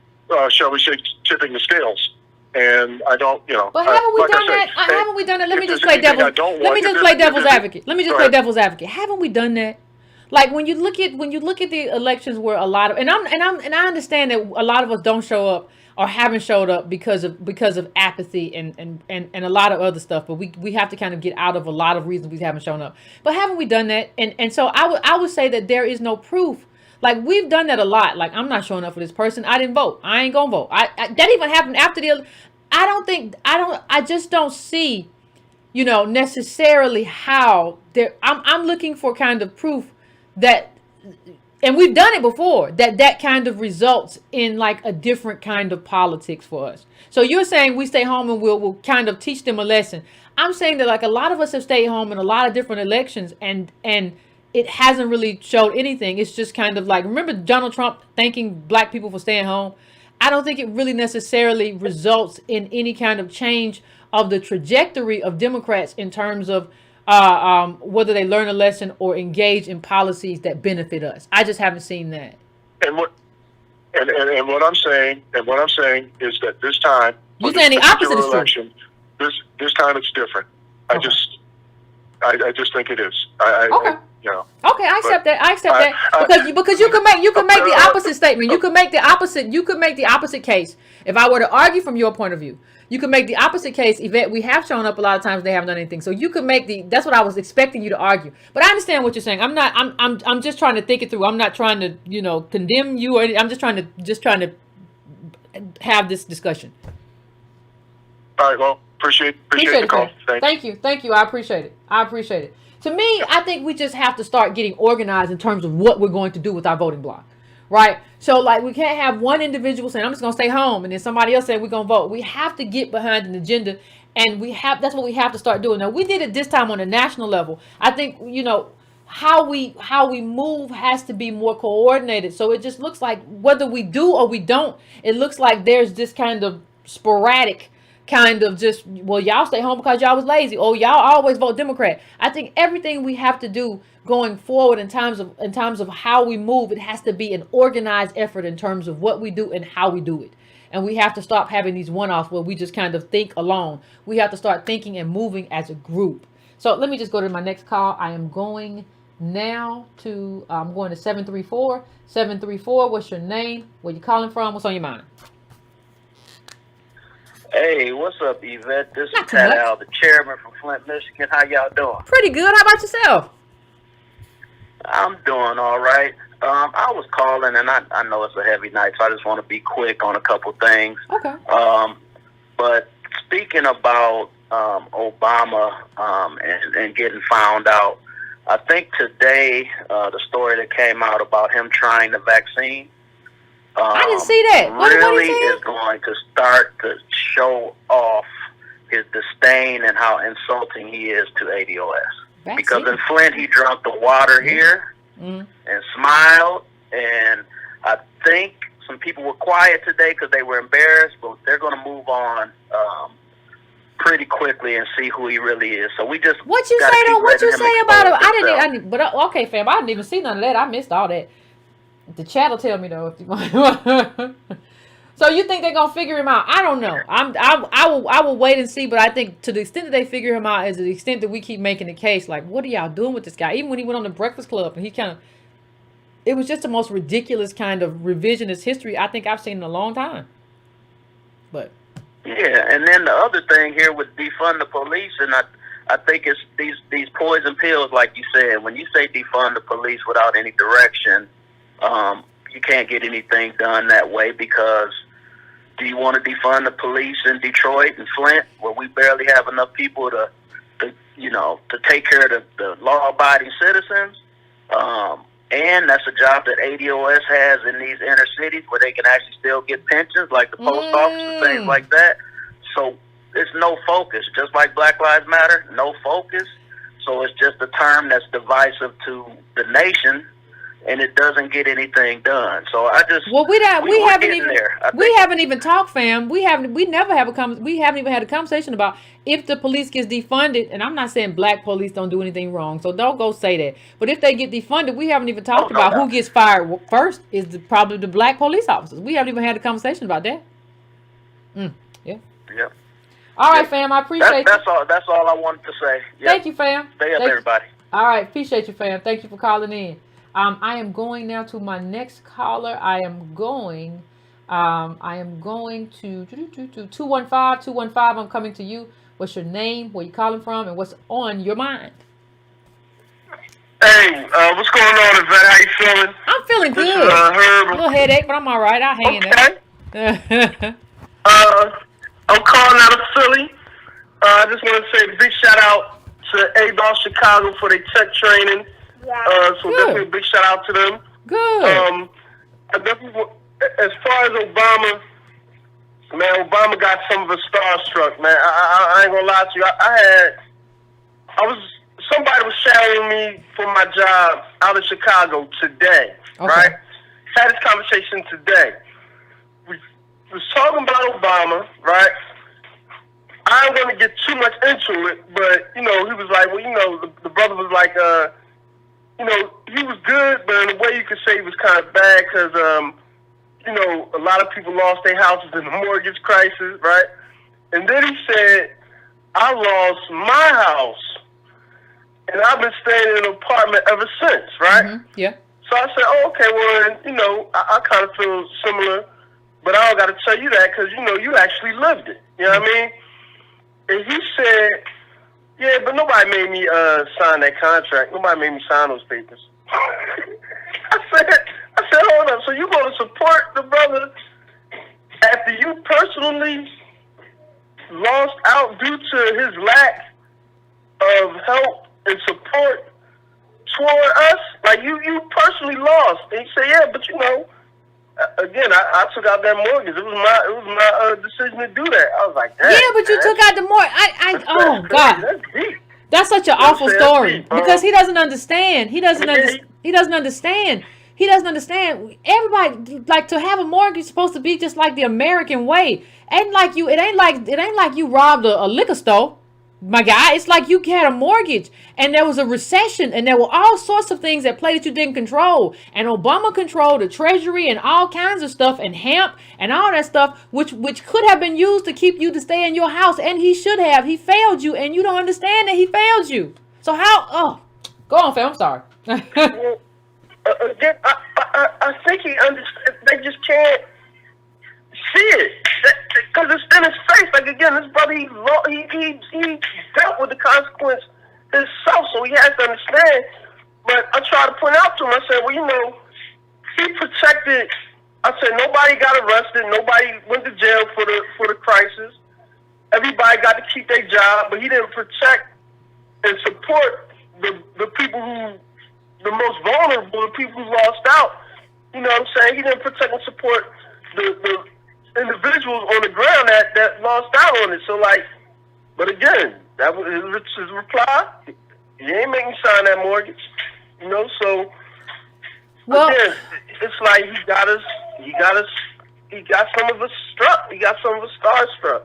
shall we say, tipping the scales. and I don't, But haven't we like done I say, that? Haven't we done that? Let if me just there's play anything I devil's. don't Let want- me if just there's- play if devil's there's- advocate. Let me just go play ahead. devil's advocate. Haven't we done that? Like when you look at the elections where a lot of and I understand that a lot of us don't show up or haven't showed up because of apathy and a lot of other stuff. But we have to kind of get out of a lot of reasons we haven't shown up. But haven't we done that? And so I would say that there is no proof. Like we've done that a lot. Like I'm not showing up for this person. I didn't vote. I ain't gonna vote. That even happened after the. I just don't see, necessarily how there. I'm looking for kind of proof that, and we've done it before, that kind of results in like a different kind of politics for us. So you're saying we stay home and we'll kind of teach them a lesson. I'm saying that like a lot of us have stayed home in a lot of different elections and it hasn't really showed anything. It's just kind of like, remember Donald Trump thanking black people for staying home? I don't think it really necessarily results in any kind of change of the trajectory of Democrats in terms of whether they learn a lesson or engage in policies that benefit us. I just haven't seen that. And what I'm saying is that this time, You're saying the opposite is true. election, this time it's different. I Okay. just think it is. Okay. Okay, I accept that. I accept that because you can make the opposite statement. You could make the opposite case. If I were to argue from your point of view, you could make the opposite case. Yvette, we have shown up a lot of times. They haven't done anything. So you could make that's what I was expecting you to argue. But I understand what you're saying. I'm just trying to think it through. I'm not trying to condemn you or anything. I'm just trying to have this discussion. All right. Well, appreciate the call. Thank you. I appreciate it. To me, I think we just have to start getting organized in terms of what we're going to do with our voting block, right? So, like, we can't have one individual saying, I'm just going to stay home, and then somebody else saying we're going to vote. We have to get behind an agenda, and that's what we have to start doing. Now, we did it this time on a national level. I think, how we move has to be more coordinated. So it just looks like whether we do or we don't, it looks like there's this kind of sporadic kind of just, well, y'all stay home because y'all was lazy. Oh, y'all always vote Democrat. I think everything we have to do going forward in terms of how we move, it has to be an organized effort in terms of what we do and how we do it. And we have to stop having these one-offs where we just kind of think alone. We have to start thinking and moving as a group. So let me just go to my next call. I am going now to, I'm going to 734. 734, what's your name? Where you calling from? What's on your mind? Hey, what's up, Yvette? This Not is too Pat much. Al, the chairman from Flint, Michigan. How y'all doing? Pretty good. How about yourself? I'm doing all right. I was calling, and I know it's a heavy night, so I just want to be quick on a couple things. Okay. But speaking about Obama and getting found out, I think today the story that came out about him trying the vaccine, I didn't see that. What really he said? is going to start to show off his disdain and how insulting he is to ADOS. Vaccine. Because in Flint, he drank the water here and smiled, and I think some people were quiet today because they were embarrassed, but they're going to move on pretty quickly and see who he really is. So we just What you gotta say keep though? What you letting him say about him? expose I himself. didn't. But okay, fam. I didn't even see none of that. I missed all that. The chat will tell me though. If you want. So you think they're gonna figure him out? I don't know. I will wait and see. But I think to the extent that they figure him out is the extent that we keep making the case. Like, what are y'all doing with this guy? Even when he went on the Breakfast Club and he kind of, it was just the most ridiculous kind of revisionist history I think I've seen in a long time. But Yeah, and then the other thing here with defund the police, and I think it's these poison pills, like you said. When you say defund the police without any direction, you can't get anything done that way. Because do you want to defund the police in Detroit and Flint, where we barely have enough people to take care of the law-abiding citizens? And that's a job that ADOS has in these inner cities where they can actually still get pensions, like the post office and things like that. So it's no focus. Just like Black Lives Matter, no focus. So it's just a term that's divisive to the nation, and it doesn't get anything done. So I just we haven't even talked, fam. We haven't even had a conversation about if the police gets defunded. And I'm not saying black police don't do anything wrong, so don't go say that. But if they get defunded, we haven't even talked about who gets fired first. Is probably the black police officers. We haven't even had a conversation about that. Yeah. Yep. All right, fam. I appreciate That's all. That's all I wanted to say. Yep. Thank you, fam. Stay up, everybody. All right, appreciate you, fam. Thank you for calling in. I am going now to my next caller. I am going to 215. I'm coming to you. What's your name? Where you calling from? And what's on your mind? Hey, what's going on, Yvette? How you feeling? I'm feeling This good. is Herb. A little headache, but I'm all right. I'll hang in there. I'm calling out of Philly. I just want to say a big shout out to ADOS Chicago for their tech training. So definitely a big shout out to them. Good. I definitely, as far as Obama, man, Obama got some of us starstruck, man. I ain't gonna lie to you. Somebody was shadowing me for my job out of Chicago today, right? Had this conversation today. We was talking about Obama, right? I ain't gonna get too much into it, but he was like, well, the brother was like, he was good, but in a way you could say he was kind of bad because, a lot of people lost their houses in the mortgage crisis, right? And then he said, I lost my house, and I've been staying in an apartment ever since, right? Mm-hmm. Yeah. So I said, oh, okay, well, I kind of feel similar, but I don't got to tell you that because, you actually lived it. You know what I mean? And he said, yeah, but nobody made me sign that contract. Nobody made me sign those papers. I said, hold up. So you going to support the brother after you personally lost out due to his lack of help and support toward us? Like you personally lost. And he said, yeah, but again, I took out that mortgage. It was my decision to do that. I was like, yeah, but you took out the mortgage. Oh God, that's deep. That's such an awful story because he doesn't understand. He doesn't understand. Everybody, like, to have a mortgage is supposed to be just like the American way. It ain't like you robbed a liquor store, my guy. It's like you had a mortgage and there was a recession and there were all sorts of things at play that you didn't control. And Obama controlled the Treasury and all kinds of stuff and hemp and all that stuff, which could have been used to keep you to stay in your house. And he should have. He failed you, and you don't understand that he failed you. So how? Oh, go on, fam. I'm sorry. Again, I think he understands. They just can't see it because it's in his face. Like, again, this brother, he dealt with the consequence himself, so he has to understand. But I try to point out to him, I said, well, he protected. I said, nobody got arrested, nobody went to jail for the crisis. Everybody got to keep their job, but he didn't protect and support the people who, the most vulnerable, the people who lost out. You know what I'm saying? He didn't protect and support the individuals on the ground that lost out on it. So, like, but again, that was his reply. He ain't make me sign that mortgage. So again, it's like he got some of us struck. He got some of us starstruck.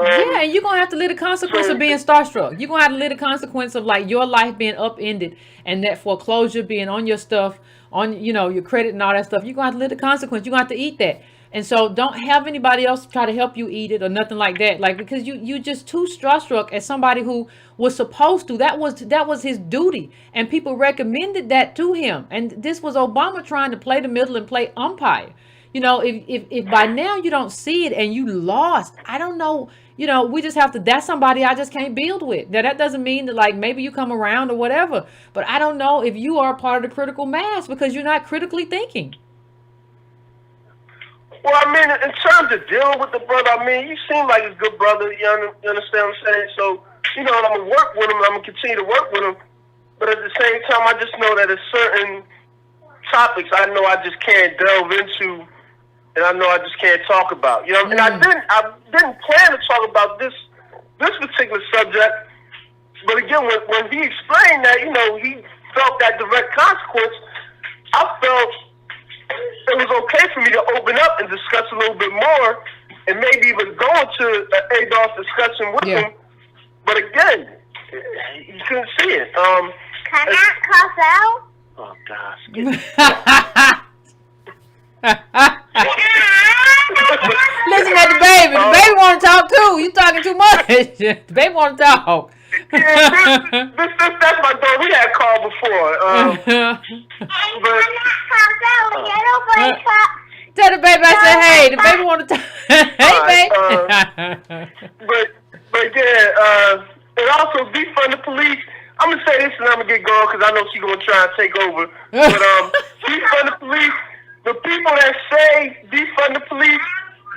Yeah, and you're going to have to live the consequence of being starstruck. You're going to have to live the consequence of, like, your life being upended and that foreclosure being on your stuff, on, your credit and all that stuff. You're going to have to live the consequence. You're going to have to eat that. And so don't have anybody else try to help you eat it or nothing like that. Like, because you just too starstruck as somebody who was supposed to. That was his duty. And people recommended that to him. And this was Obama trying to play the middle and play umpire. If by now you don't see it and you lost, I don't know. We just have to, that's somebody I just can't build with. Now, that doesn't mean that, like, maybe you come around or whatever, but I don't know if you are part of the critical mass because you're not critically thinking. Well, I mean, in terms of dealing with the brother, I mean, you seem like a good brother. You understand what I'm saying? So, I'm going to work with him and I'm going to continue to work with him. But at the same time, I just know that there's certain topics I know I just can't delve into. And I know I just can't talk about, and I didn't plan to talk about this particular subject, but again, when he explained that, he felt that direct consequence, I felt it was okay for me to open up and discuss a little bit more, and maybe even go into an ADOS discussion with him. But again, you couldn't see it. Can I cuss out? Oh gosh. Listen, at the baby. The baby want to talk too. You talking too much. The baby want to talk. Yeah, that's my dog. We had called before. Tell the baby I said, hey, the baby want to talk. Hey, baby. But yeah, and also defund the police. I'm gonna say this and I'm gonna get going because I know she's gonna try and take over. But defund the police. The people that say defund the police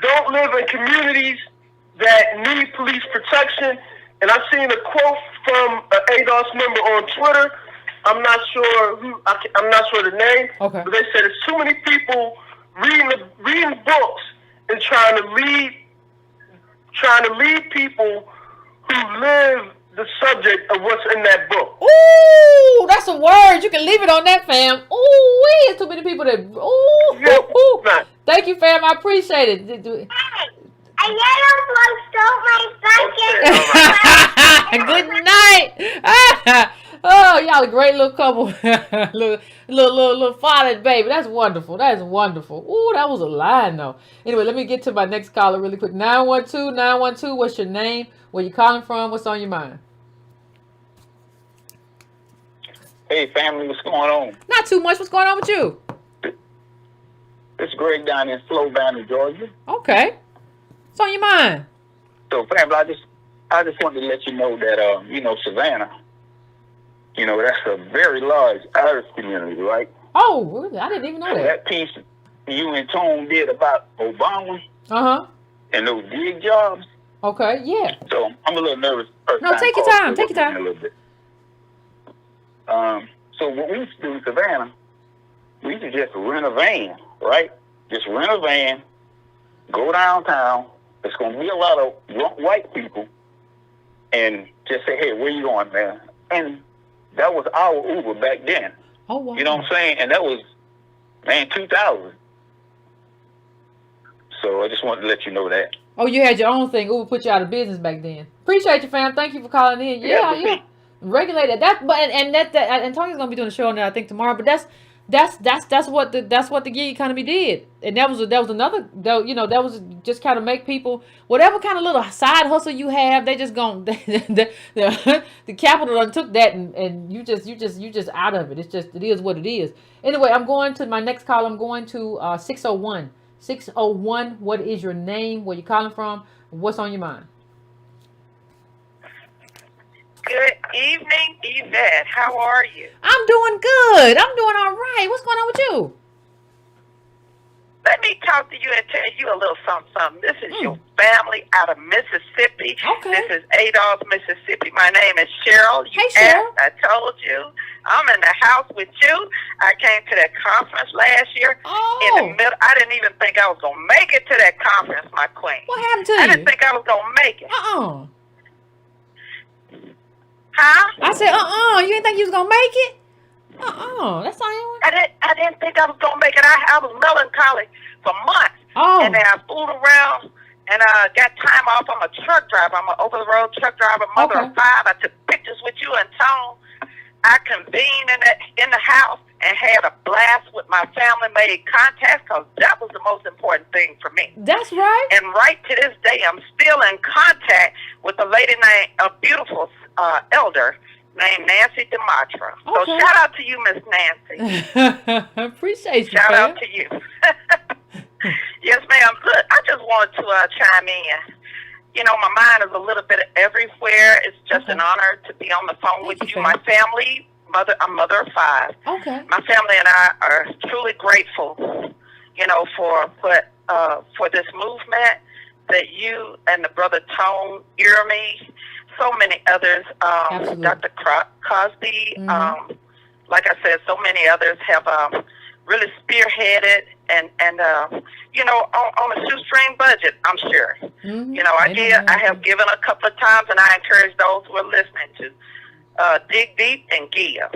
don't live in communities that need police protection. And I seen a quote from an ADOS member on Twitter. I'm not sure I'm not sure the name. Okay. But they said there's too many people reading books and trying to lead people who live the subject of what's in that book. Ooh, that's a word. You can leave it on that, fam. Ooh, there's too many people that. Ooh, Yeah, ooh. right. Thank you, fam. I appreciate it. A yellow bloke stole my bucket. Good night. Oh, y'all a great little couple. little father and baby. That's wonderful. That's wonderful. Ooh, that was a line though. Anyway, let me get to my next caller really quick. 912. What's your name? Where you calling from? What's on your mind? Hey, family, what's going on? Not too much. What's going on with you? It's Greg down in Sloganeering, Georgia. Okay. What's on your mind? So, family, I just wanted to let you know that, Savannah, that's a very large Irish community, right? Oh, really? I didn't even know that. That piece you and Tone did about Obama and those gig jobs. Okay, yeah. So, I'm a little nervous. No, take your time. Take your time. A little bit. So what we used to do in Savannah, we used to just rent a van, right? Just rent a van, go downtown. There's going to be a lot of white people, and just say, hey, where you going, man? And that was our Uber back then. Oh, wow. You know what I'm saying? And that was, 2000. So I just wanted to let you know that. Oh, you had your own thing. Uber put you out of business back then. Appreciate you, fam. Thank you for calling in. Yeah. Regulated that, but and Tony's gonna be doing a show on that I think tomorrow. But that's what the gig economy did, and that was another that was just kind of make people whatever kind of little side hustle you have, they just gone the capital done took that and you just out of it. It is what it is. Anyway, I'm going to my next call. I'm going to 601. What is your name? Where you calling from? What's on your mind? Good evening, Yvette. How are you? I'm doing good. I'm doing all right. What's going on with you? Let me talk to you and tell you a little something. This is your family out of Mississippi. Okay. This is Adolph, Mississippi. My name is Cheryl. Hey, Cheryl. I told you. I'm in the house with you. I came to that conference last year. Oh. In the middle, I didn't even think I was going to make it to that conference, my queen. What happened to you? I didn't think I was going to make it. Huh? I said, you didn't think you was gonna make it? That's all you want. I didn't think I was gonna make it. I was melancholic for months. Oh. And then I fooled around and got time off. I'm a truck driver. I'm an over the road truck driver, mother of 5. I took pictures with you and Tone. I convened in the house and had a blast with my family, made contacts because that was the most important thing for me. That's right. And right to this day, I'm still in contact with a lady named, a beautiful elder named Nancy DeMatra. Okay. So shout out to you, Miss Nancy. Appreciate you, Shout fam. out to you. Yes, ma'am. Look, I just wanted to chime in. My mind is a little bit everywhere. It's just an honor to be on the phone with you. My family, I'm mother of 5. Okay. My family and I are truly grateful, for this movement that you and the brother Tone, Irmy, so many others, Dr. Cosby, like I said, so many others have really spearheaded and on a shoestring budget, I'm sure. I have given a couple of times, and I encourage those who are listening to dig deep and give,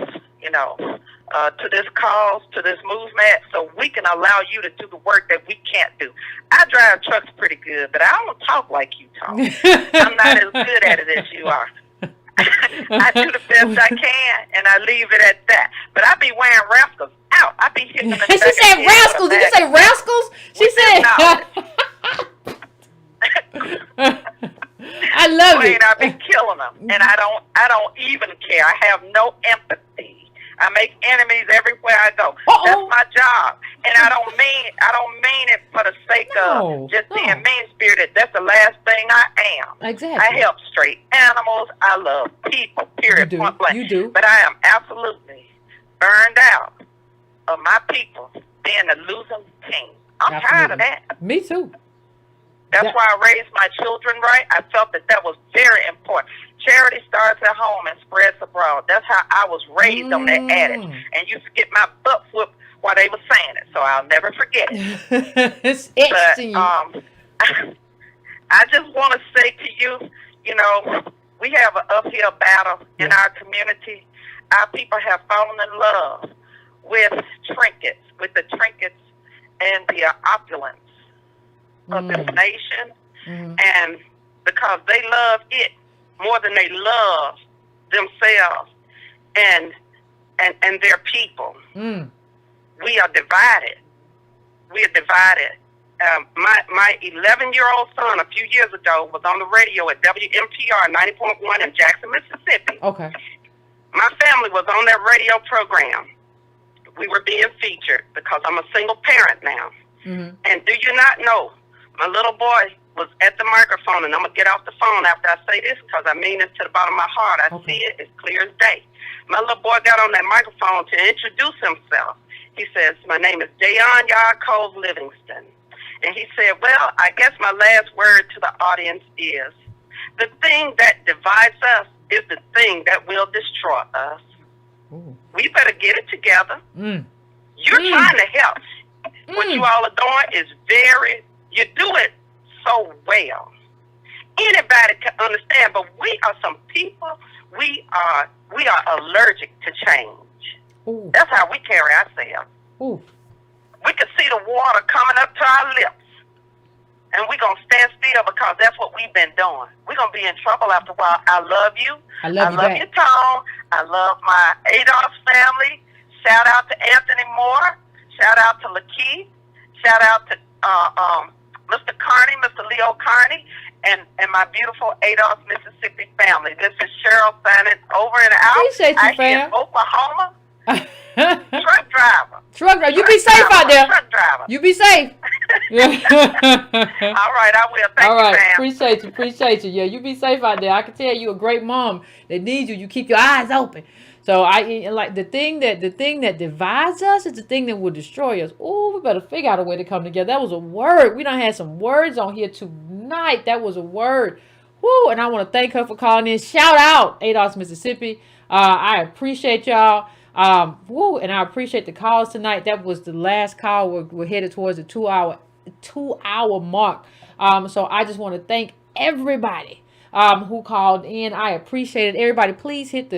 to this cause, to this movement, so we can allow you to do the work that we can't do. I drive trucks pretty good, but I don't talk like you talk. I'm not as good at it as you are. I do the best I can, and I leave it at that. But I be wearing rascals out. I be hitting them in the She said rascals. Did you say rascals? She said. I love Plain, it. I've been killing them, and I don't even care. I have no empathy. I make enemies everywhere I go. That's my job, and I don't mean it for the sake of just being mean spirited. That's the last thing I am. Exactly. I help stray animals. I love people. Period. You do. Point blank. You do. But I am absolutely burned out of my people being a losing team. I'm tired of that. Me too. That's why I raised my children right. I felt that was very important. Charity starts at home and spreads abroad. That's how I was raised on that adage. And used to get my butt whooped while they were saying it. So I'll never forget it. It's but I just want to say to you, you know, we have an uphill battle in our community. Our people have fallen in love with the trinkets and the opulence of this nation, and because they love it more than they love themselves and their people. We are divided. We are divided. My 11-year-old son a few years ago was on the radio at WMTR 90.1 in Jackson, Mississippi. Okay. My family was on that radio program. We were being featured because I'm a single parent now. And do you not know, my little boy was at the microphone, and I'm going to get off the phone after I say this because I mean it to the bottom of my heart. I see it as clear as day. My little boy got on that microphone to introduce himself. He says, my name is Dayon Yaakov Livingston. And he said, well, I guess my last word to the audience is, the thing that divides us is the thing that will destroy us. We better get it together. You're trying to help. What you all are doing is you do it so well. Anybody can understand, but we are some people, we are allergic to change. That's how we carry ourselves. We can see the water coming up to our lips, and we're going to stand still because that's what we've been doing. We're going to be in trouble after a while. I love you. I love you, Tom. I love my Adolph family. Shout out to Anthony Moore. Shout out to Lakeith. Shout out to Mr. Carney, Mr. Leo Carney, and my beautiful Adolph, Mississippi family. This is Cheryl signing over and out. Appreciate you, fam. In Oklahoma. Truck driver. You be safe out there. Truck driver. You be safe. All right, I will. Thank you, fam. Appreciate you. Yeah, you be safe out there. I can tell you a great mom that needs you. You keep your eyes open. So I like the thing that divides us is the thing that will destroy us. Oh, we better figure out a way to come together. That was a word. We done had some words on here tonight. That was a word. Woo! And I want to thank her for calling in. Shout out, Adolph, Mississippi. I appreciate y'all. Woo! And I appreciate the calls tonight. That was the last call. We're headed towards the 2 hour mark. So I just want to thank everybody who called in. I appreciate it. Everybody, please hit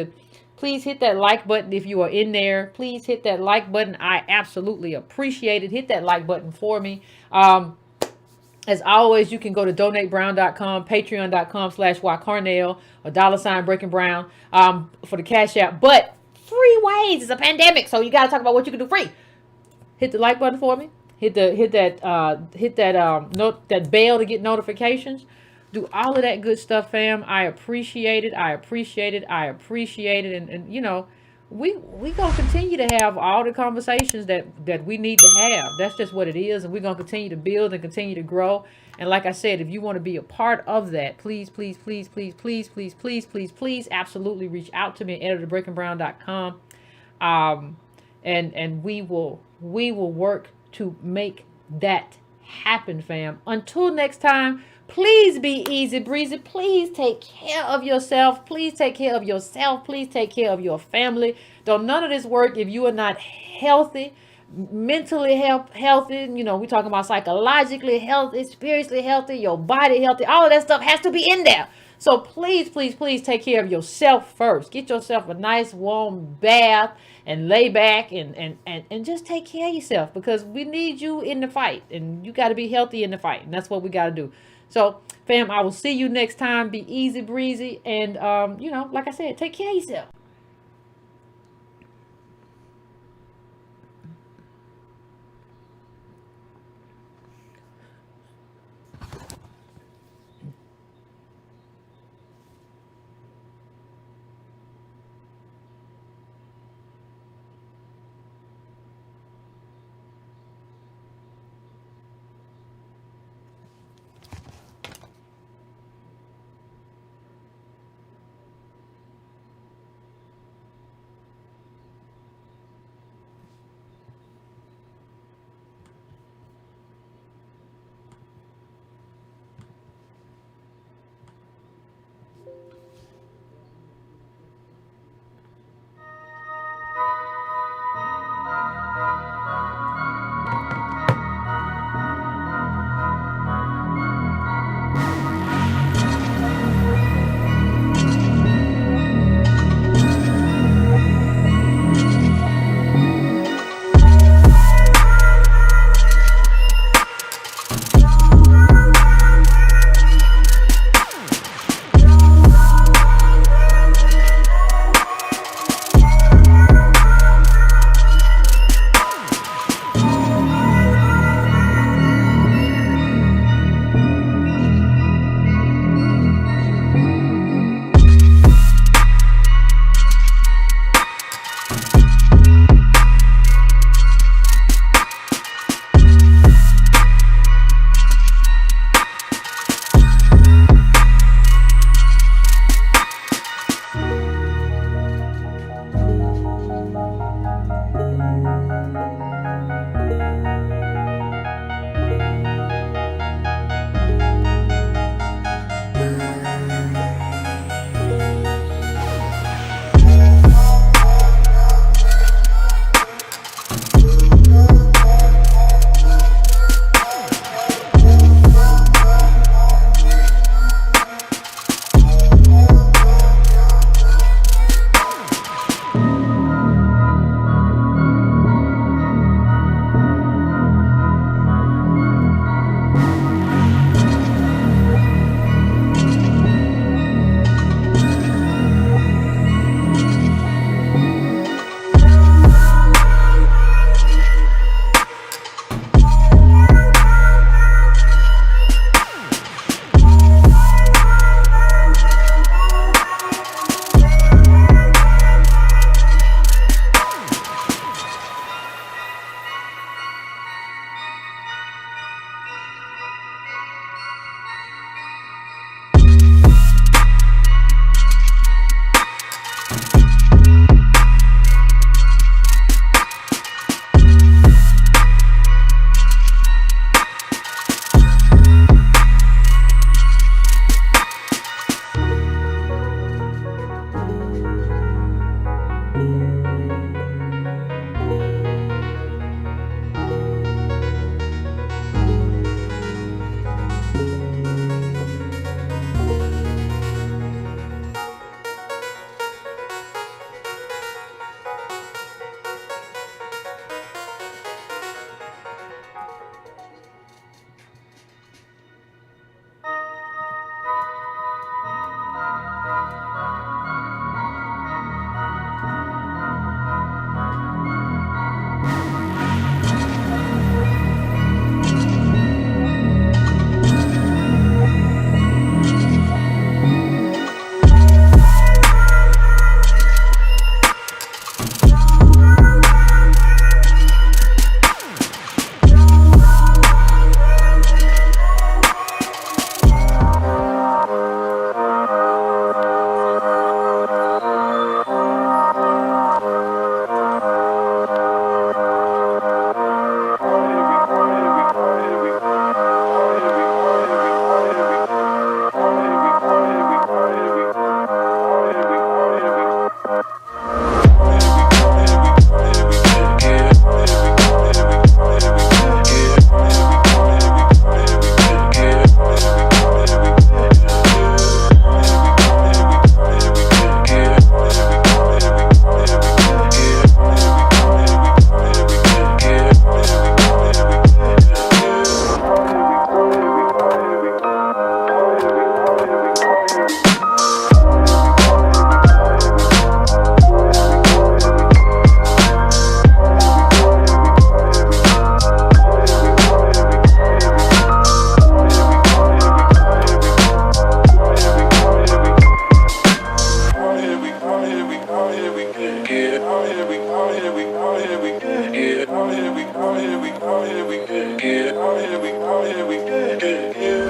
that like button if you are in there. Please hit that like button. I absolutely appreciate it. Hit that like button for me. As always, you can go to donatebrown.com, patreon.com/ycarnell, or $breakingbrown for the Cash App. But free ways. It's a pandemic, so you got to talk about what you can do free. Hit the like button for me. Hit that bell to get notifications. Do all of that good stuff, fam. I appreciate it. And you know, we gonna continue to have all the conversations that we need to have. That's just what it is. And we're gonna continue to build and continue to grow. And like I said, if you want to be a part of that, please absolutely reach out to me at editor@breakingbrown.com. And we will work to make that happen, fam. Until next time, please be easy breezy. Please take care of yourself. Please take care of yourself. Please take care of your family. Don't none of this work if you are not healthy, mentally healthy. You know, we're talking about psychologically healthy, spiritually healthy, your body healthy. All of that stuff has to be in there. So please take care of yourself first. Get yourself a nice warm bath and lay back and just take care of yourself, because we need you in the fight, and you got to be healthy in the fight, and that's what we got to do. So, fam, I will see you next time. Be easy breezy, and you know, like I said, take care of yourself. we good, yeah. Out here we good, yeah. Out here we good, yeah. Out here we good, yeah. Out here we good, yeah.